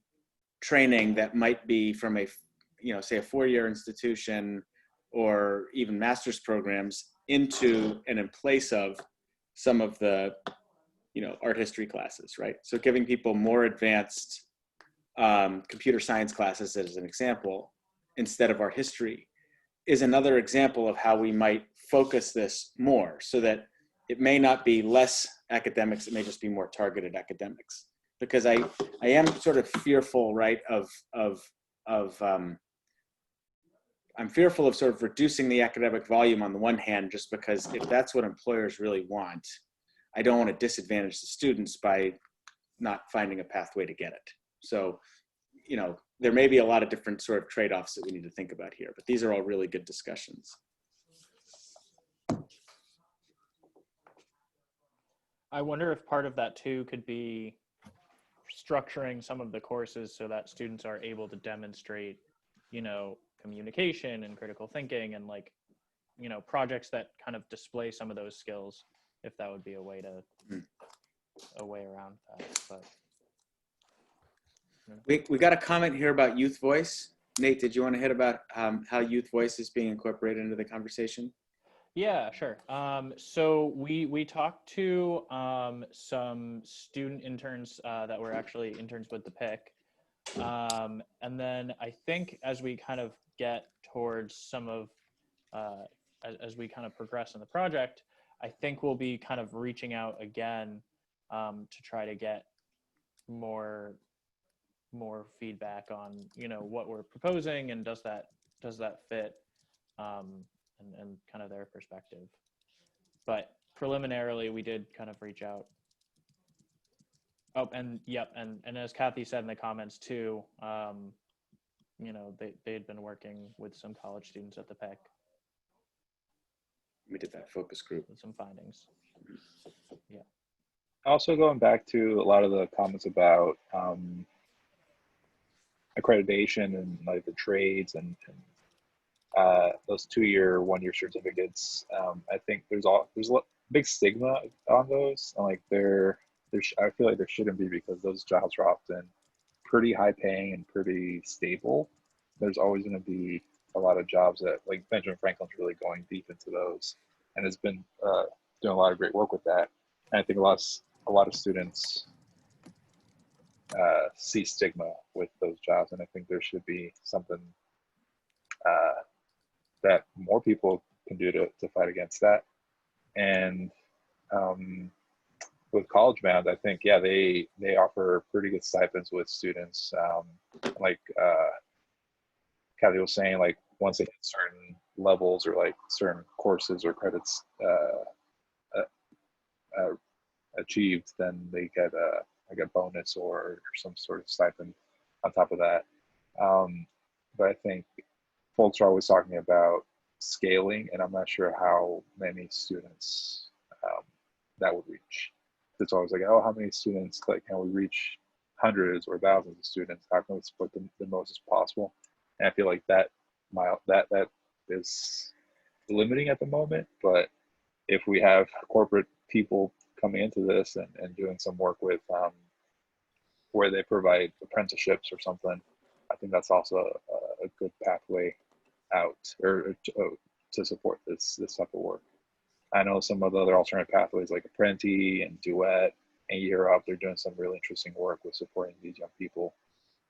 training that might be from a, say a 4-year institution or even master's programs into and in place of some of the, art history classes, right? So giving people more advanced computer science classes, as an example, instead of art history, is another example of how we might focus this more, so that it may not be less academics, it may just be more targeted academics. Because I am sort of fearful, right, I'm fearful of sort of reducing the academic volume on the one hand, just because if that's what employers really want, I don't want to disadvantage the students by not finding a pathway to get it. So, there may be a lot of different sort of trade-offs that we need to think about here, but these are all really good discussions. I wonder if part of that too could be structuring some of the courses so that students are able to demonstrate, communication and critical thinking and projects that kind of display some of those skills, if that would be a way around that. But we got a comment here about Youth Voice. Nate, did you want to hit about how Youth Voice is being incorporated into the conversation? Yeah, sure. So we talked to some student interns that were actually interns with the PIC. And then I think as we kind of get towards some of, as we kind of progress in the project, I think we'll be kind of reaching out again to try to get more more feedback on, you know, what we're proposing and does that fit, and kind of their perspective. But preliminarily, we did kind of reach out. Oh, and yep, and as Kathy said in the comments too, you know, they had been working with some college students at the PEC. We did that focus group with some findings. Yeah. Also, going back to a lot of the comments about accreditation and like the trades and those 2-year, 1-year certificates, I think there's a big stigma on those, and like I feel like there shouldn't be, because those jobs are often pretty high paying and pretty stable. There's always going to be a lot of jobs that, like, Benjamin Franklin's really going deep into those and has been doing a lot of great work with that. And I think a lot of students see stigma with those jobs, and I think there should be something that more people can do to fight against that. And with College Bound, I think, yeah, they offer pretty good stipends with students. Like Kathy was saying, like once they hit certain levels or like certain courses or credits achieved, then they get like a bonus or some sort of stipend on top of that. But I think folks are always talking about scaling, and I'm not sure how many students that would reach. It's always like, oh, how many students, like, can we reach hundreds or thousands of students? How can we split them the most as possible? And I feel like that is limiting at the moment. But if we have corporate people coming into this and doing some work with where they provide apprenticeships or something, I think that's also a good pathway out or to support this type of work. I know some of the other alternate pathways like Apprenti and Duet and Year Up, they're doing some really interesting work with supporting these young people.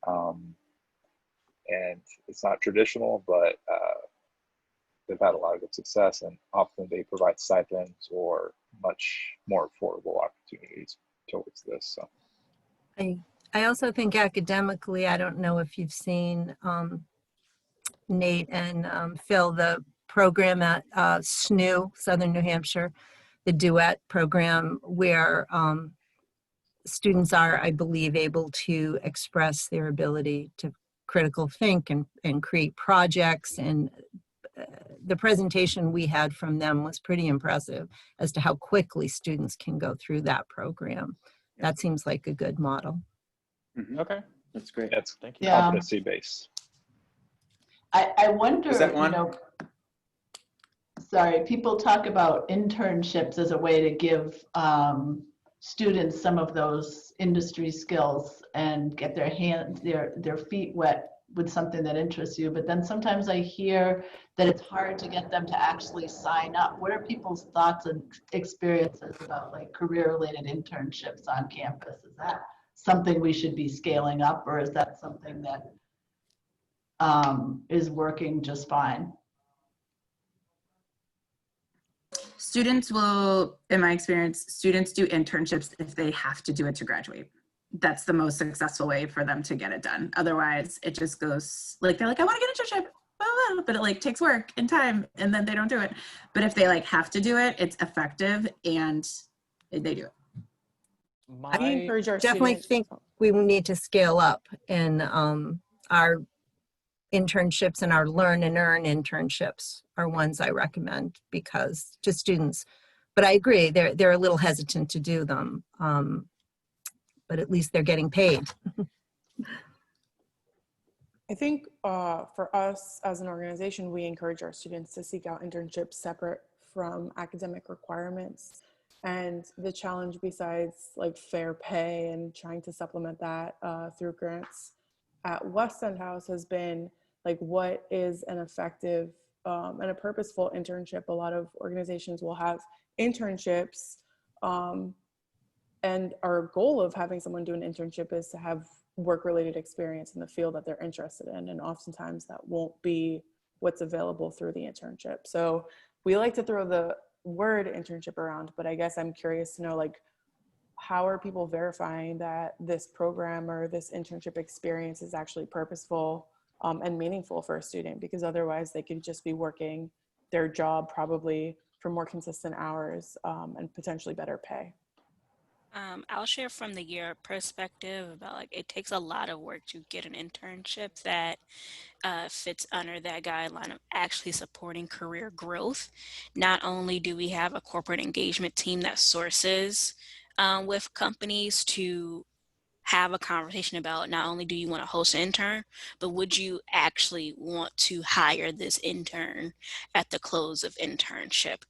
And it's not traditional, but they've had a lot of good success, and often they provide stipends or much more affordable opportunities towards this. So I also think academically, I don't know if you've seen Nate and Phil, the program at SNU, Southern New Hampshire, the Duet program, where students are, I believe, able to express their ability to critical think and create projects. And the presentation we had from them was pretty impressive as to how quickly students can go through that program. That seems like a good model. Mm-hmm. Okay, that's great. That's thank you. competency based. I wonder, Is that one? you know, sorry, people talk about internships as a way to give students some of those industry skills and get their feet wet with something that interests you. But then sometimes I hear that it's hard to get them to actually sign up. What are people's thoughts and experiences about like career-related internships on campus? Is that something we should be scaling up, or is that something that is working just fine? Students will, in my experience, students do internships if they have to do it to graduate. That's the most successful way for them to get it done. Otherwise, it just goes like, they're like, I want to get an internship, but it like takes work and time, and then they don't do it. But if they like have to do it, it's effective and they do it. I definitely think we need to scale up in our internships, and our learn and earn internships are ones I recommend because to students, but I agree they're a little hesitant to do them, but at least they're getting paid. I think for us as an organization, we encourage our students to seek out internships separate from academic requirements. And the challenge, besides like fair pay and trying to supplement that through grants at West End House, has been like, what is an effective and a purposeful internship? A lot of organizations will have internships, and our goal of having someone do an internship is to have work-related experience in the field that they're interested in, and oftentimes that won't be what's available through the internship. So we like to throw the word internship around, but I guess I'm curious to know, like, how are people verifying that this program or this internship experience is actually purposeful and meaningful for a student? Because otherwise they could just be working their job probably for more consistent hours and potentially better pay. I'll share from the year perspective about like it takes a lot of work to get an internship that fits under that guideline of actually supporting career growth. Not only do we have a corporate engagement team that sources with companies to have a conversation about not only do you want to host an intern, but would you actually want to hire this intern at the close of internship?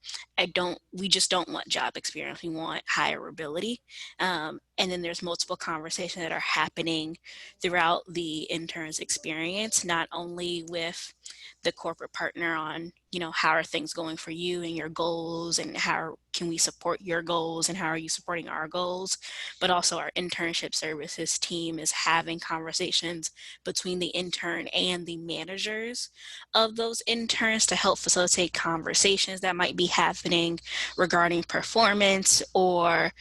We just don't want job experience. We want hireability. And then there's multiple conversations that are happening throughout the intern's experience, not only with the corporate partner on, how are things going for you and your goals, and how can we support your goals, and how are you supporting our goals, but also our internship services team is having conversations between the intern and the managers of those interns to help facilitate conversations that might be happening regarding performance or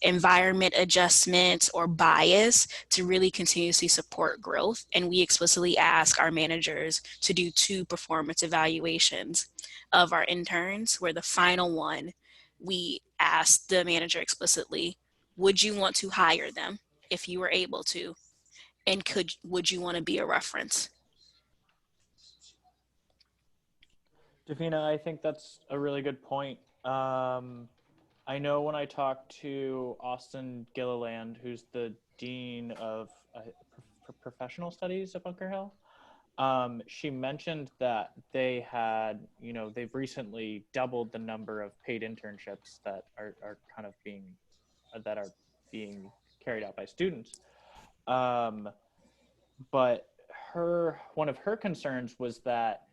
environment adjustments or bias to really continuously support growth. And we explicitly ask our managers to do 2 performance evaluations of our interns, where the final one, we asked the manager explicitly, would you want to hire them if you were able to? And would you want to be a reference? Davina, I think that's a really good point. I know when I talked to Austin Gilliland, who's the Dean of Professional Studies at Bunker Hill, she mentioned that they had, they've recently doubled the number of paid internships that are kind of being carried out by students. But one of her concerns was that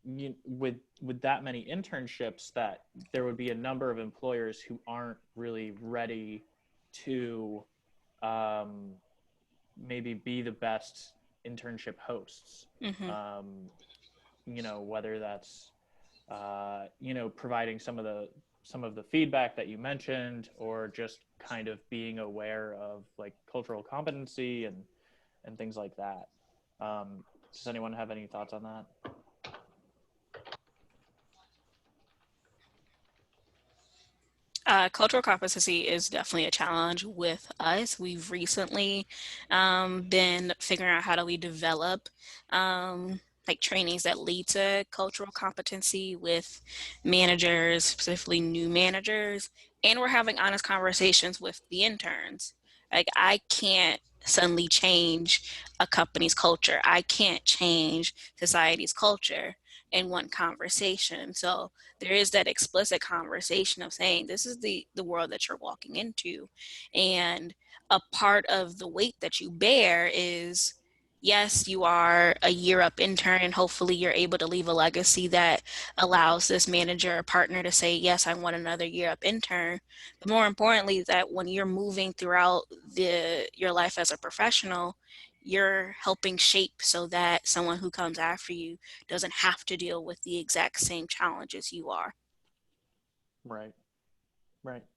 with that many internships, that there would be a number of employers who aren't really ready to maybe be the best internship hosts. Whether that's providing some of the feedback that you mentioned, or just kind of being aware of like cultural competency and things like that. Does anyone have any thoughts on that? Cultural competency is definitely a challenge with us. We've recently been figuring out how do we develop like trainings that lead to cultural competency with managers, specifically new managers, and we're having honest conversations with the interns. Like, I can't suddenly change a company's culture. I can't change society's culture in one conversation. So there is that explicit conversation of saying, this is the world that you're walking into. And a part of the weight that you bear is, yes, you are a year up intern, and hopefully you're able to leave a legacy that allows this manager or partner to say, yes, I want another year up intern. But more importantly, that when you're moving throughout your life as a professional, you're helping shape so that someone who comes after you doesn't have to deal with the exact same challenges you are. Right.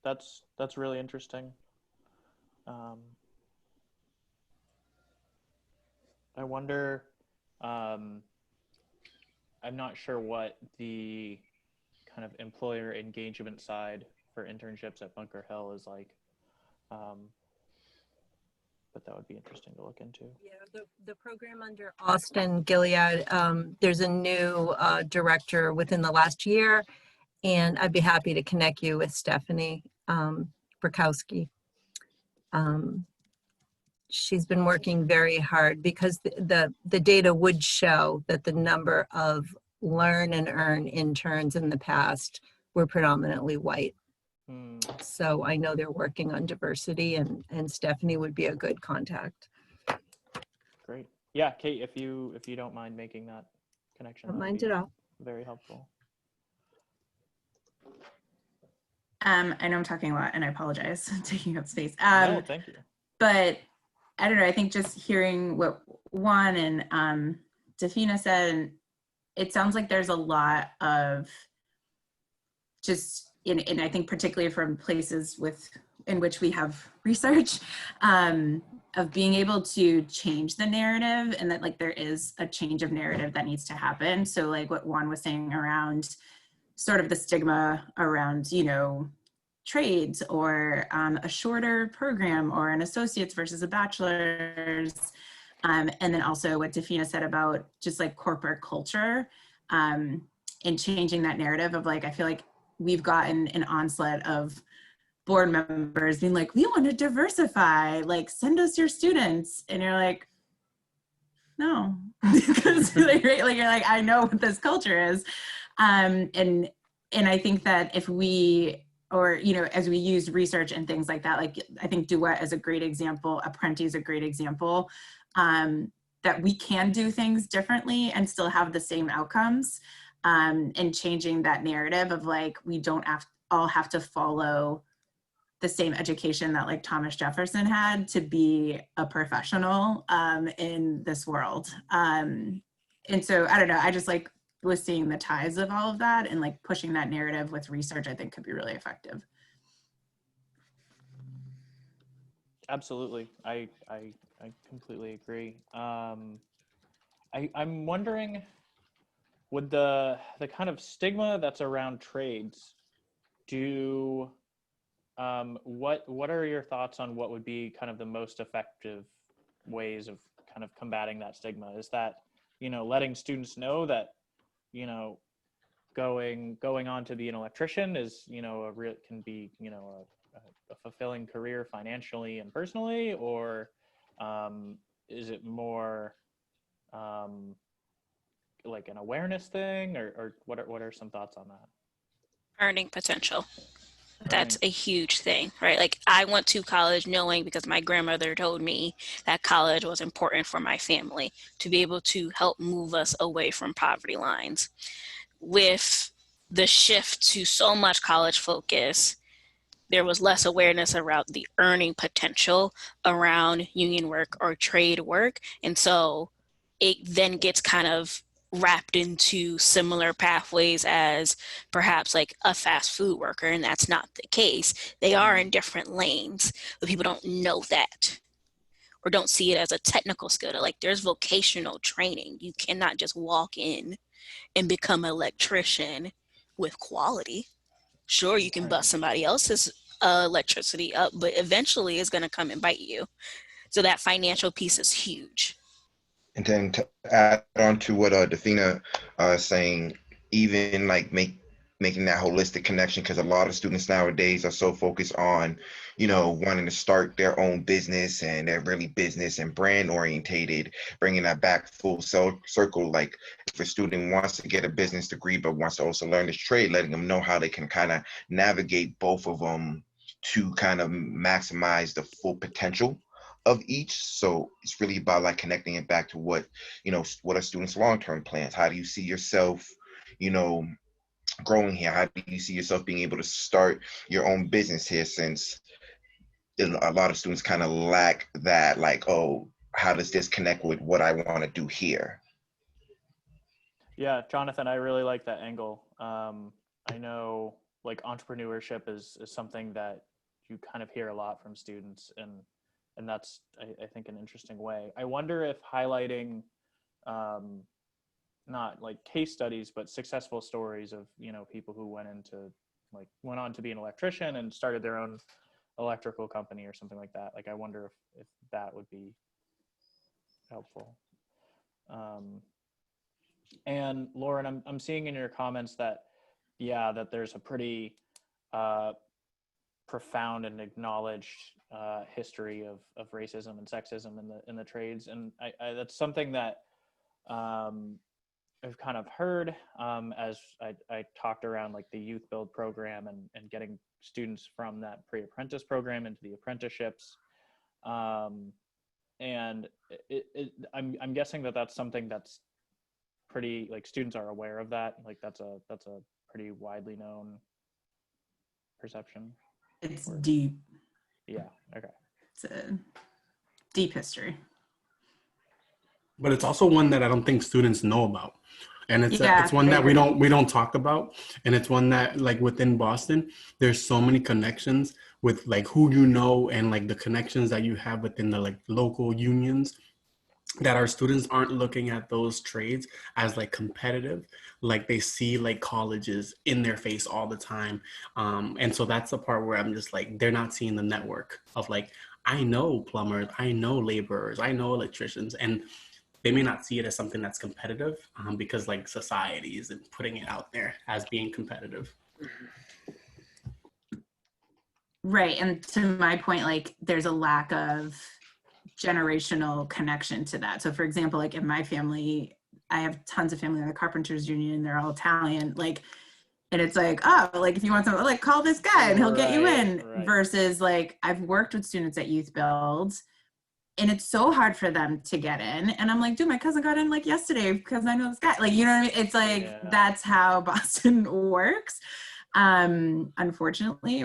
That's really interesting. I wonder, I'm not sure what the kind of employer engagement side for internships at Bunker Hill is like, but that would be interesting to look into. Yeah, the program under Austin Gilead, there's a new director within the last year, and I'd be happy to connect you with Stephanie Brakowski. She's been working very hard because the data would show that the number of learn and earn interns in the past were predominantly white. So I know they're working on diversity, and Stephanie would be a good contact. Great. Yeah, Kate, if you don't mind making that connection, Don't mind at all. Very helpful. I know I'm talking a lot, and I apologize for taking up space. No, thank you. But I don't know, I think just hearing what Juan and Davina said, it sounds like there's a lot of just and I think particularly from places in which we have research, of being able to change the narrative, and that like there is a change of narrative that needs to happen. So like what Juan was saying around sort of the stigma around, you know, trades or a shorter program or an associate's versus a bachelor's. And then also what Dafina said about just like corporate culture, and changing that narrative of like, I feel like we've gotten an onslaught of board members being like, we want to diversify, like send us your students. And you're like, no, because like, right, like, you're like, I know what this culture is. And I think that if we, or, you know, as we use research and things like that, like I think Duet is a great example, Apprenti is a great example, that we can do things differently and still have the same outcomes, and changing that narrative of like, we don't all have to follow the same education that like Thomas Jefferson had to be a professional in this world. And so, I don't know, I just like was seeing the ties of all of that, and like pushing that narrative with research, I think could be really effective. Absolutely. I completely agree. I'm wondering, would the kind of stigma that's around trades what are your thoughts on what would be kind of the most effective ways of kind of combating that stigma? Is that, you know, letting students know that, you know, going on to be an electrician is, you know, can be, you know, a fulfilling career financially and personally, or is it more like an awareness thing, or what are some thoughts on that? Earning potential. That's a huge thing, right? Like I went to college knowing, because my grandmother told me that college was important for my family to be able to help move us away from poverty lines. With the shift to so much college focus, there was less awareness around the earning potential around union work or trade work. And so it then gets kind of wrapped into similar pathways as perhaps like a fast food worker, and that's not the case. They are in different lanes, but people don't know that or don't see it as a technical skill. Like there's vocational training. You cannot just walk in and become an electrician with quality. Sure, you can bust somebody else's electricity up, but eventually it's going to come and bite you. So that financial piece is huge. And then to add on to what Dafina is saying, even like making that holistic connection, because a lot of students nowadays are so focused on, you know, wanting to start their own business, and they're really business and brand orientated, bringing that back full circle. Like if a student wants to get a business degree but wants to also learn this trade, letting them know how they can kind of navigate both of them to kind of maximize the full potential of each. So it's really about like connecting it back to what, you know, what are students' long-term plans? How do you see yourself, you know, growing here? How do you see yourself being able to start your own business here, since a lot of students kind of lack that, like, oh, how does this connect with what I want to do here? Yeah, Jonathan, I really like that angle. I know like entrepreneurship is something that you kind of hear a lot from students, and that's, I think, an interesting way. I wonder if highlighting not like case studies, but successful stories of, you know, people who went on to be an electrician and started their own electrical company or something like that. Like, I wonder if that would be helpful. And Lauren, I'm seeing in your comments that, yeah, that there's a pretty profound and acknowledged history of racism and sexism in the trades, and I that's something that I've kind of heard as I talked around like the Youth Build program and getting students from that pre-apprentice program into the apprenticeships, and I'm guessing that that's something that's pretty, like, students are aware of that, like that's a pretty widely known perception. It's deep. Yeah, okay. It's a deep history. But it's also one that I don't think students know about. And it's Yeah, it's one I that agree. we don't talk about, and it's one that like within Boston, there's so many connections with like who you know and like the connections that you have within the like local unions, that our students aren't looking at those trades as like competitive, like they see like colleges in their face all the time. And so that's the part where I'm just like, they're not seeing the network of like, I know plumbers, I know laborers, I know electricians, and they may not see it as something that's competitive, because like society isn't putting it out there as being competitive. Right. And to my point, like there's a lack of generational connection to that. So for example, like in my family, I have tons of family in the Carpenters Union, they're all Italian, like, and it's like, oh, like if you want something, like call this guy and he'll get you in, versus like I've worked with students at Youth Build and it's so hard for them to get in. And I'm like, dude, my cousin got in like yesterday because I know this guy. Like, you know what I mean? It's like, that's how Boston works, unfortunately.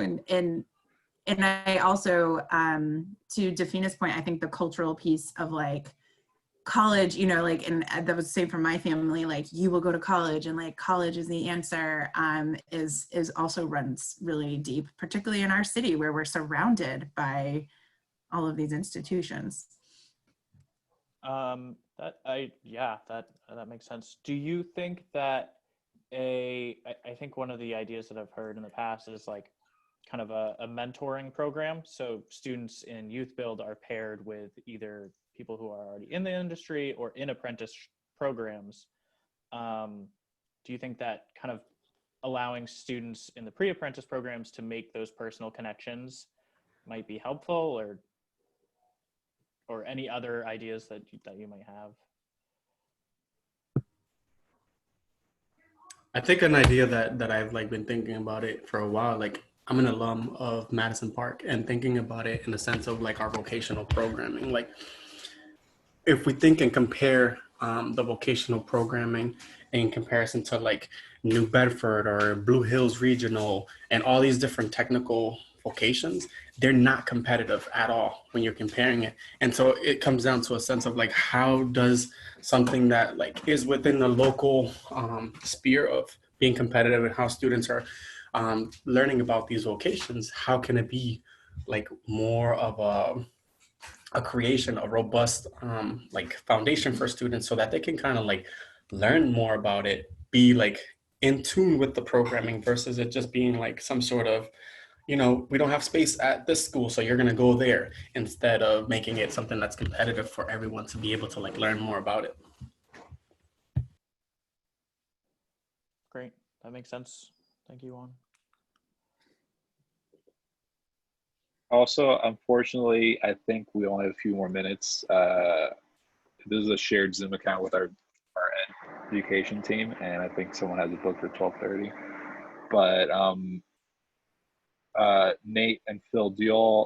And I also, to Dafina's point, I think the cultural piece of like college, you know, like, and that was the same for my family, like you will go to college and like college is the answer, is also runs really deep, particularly in our city where we're surrounded by all of these institutions. That makes sense. Do you think that I think one of the ideas that I've heard in the past is like kind of a mentoring program. So students in Youth Build are paired with either people who are already in the industry or in apprentice programs. Do you think that kind of allowing students in the pre-apprentice programs to make those personal connections might be helpful, or any other ideas that you might have? I think an idea that I've like been thinking about it for a while, like I'm an alum of Madison Park, and thinking about it in the sense of like our vocational programming, like if we think and compare the vocational programming in comparison to like New Bedford or Blue Hills Regional and all these different technical vocations, they're not competitive at all when you're comparing it. And so it comes down to a sense of like, how does something that like is within the local sphere of being competitive and how students are learning about these vocations, how can it be like more of a creation, a robust like foundation for students so that they can kind of like learn more about it, be like in tune with the programming versus it just being like some sort of, you know, we don't have space at this school, so you're going to go there, instead of making it something that's competitive for everyone to be able to like learn more about it. Great. That makes sense. Thank you, Juan. Also, unfortunately, I think we only have a few more minutes. This is a shared Zoom account with our education team, and I think someone has a book for 12:30. But Nate and Phil,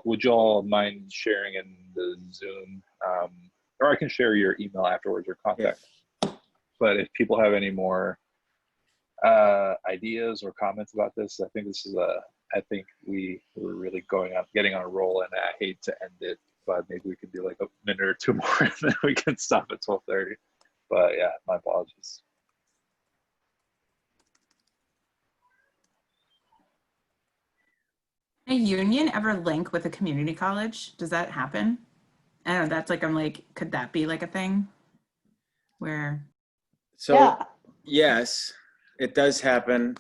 would you all mind sharing in the Zoom, or I can share your email afterwards or contact. Yeah. But if people have any more ideas or comments about this, I think this is I think we're really getting on a roll, and I hate to end it, but maybe we could do like a minute or two more and then we can stop at 12:30. But yeah, my apologies. A union ever link with a community college? Does that happen? I don't know, that's like, I'm like, could that be like a thing where? So yeah. Yes, it does happen.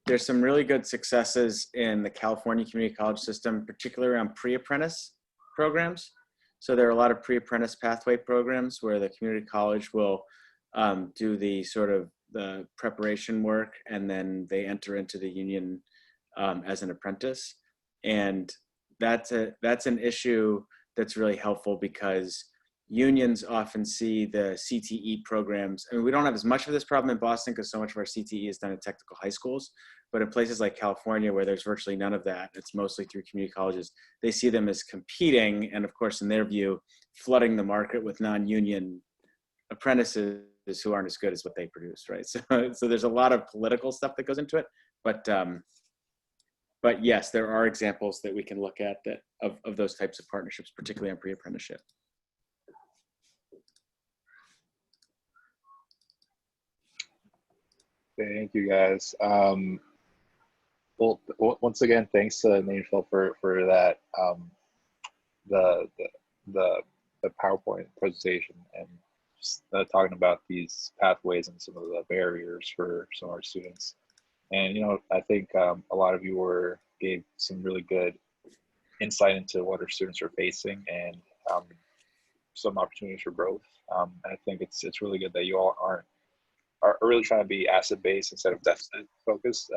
There's some really good successes in the California community college system, particularly around pre-apprentice programs. So there are a lot of pre-apprentice pathway programs where the community college will do the sort of the preparation work, and then they enter into the union as an apprentice. And that's an issue that's really helpful because unions often see the CTE programs. I mean, we don't have as much of this problem in Boston because so much of our CTE is done in technical high schools, but in places like California where there's virtually none of that, it's mostly through community colleges, they see them as competing, and of course, in their view, flooding the market with non-union apprentices who aren't as good as what they produce, right? So there's a lot of political stuff that goes into it, but yes, there are examples that we can look at of those types of partnerships, particularly on pre-apprenticeship. Thank you guys. Well, once again, thanks to Nate Phil for that the the the PowerPoint presentation and just talking about these pathways and some of the barriers for some of our students. And I think a lot of you gave some really good insight into what our students are facing and some opportunities for growth. And I think it's really good that you all are really trying to be asset based instead of deficit focused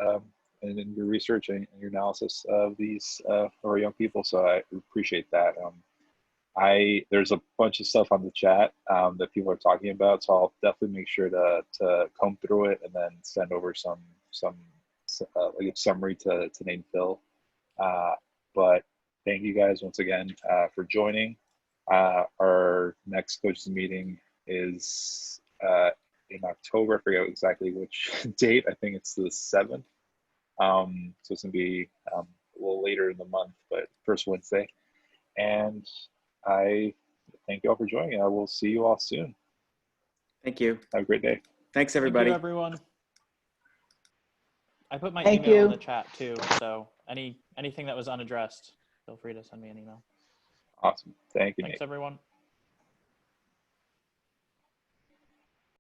in your research and your analysis of these of our young people. So I appreciate that. There's a bunch of stuff on the chat that people are talking about, so I'll definitely make sure to comb through it and then send over some like a summary to Nate and Phil. But thank you guys once again for joining. Our next coaches meeting is in October. I forget exactly which date. I think it's the 7th. So it's gonna be a little later in the month, but first Wednesday. And I thank you all for joining. I will see you all soon. Thank you. Have a great day. Thanks, everybody. Thank you, everyone. I put my Thank email you. in the chat too, so anything that was unaddressed, feel free to send me an email. Awesome. Thank you, Thanks, Nate. everyone.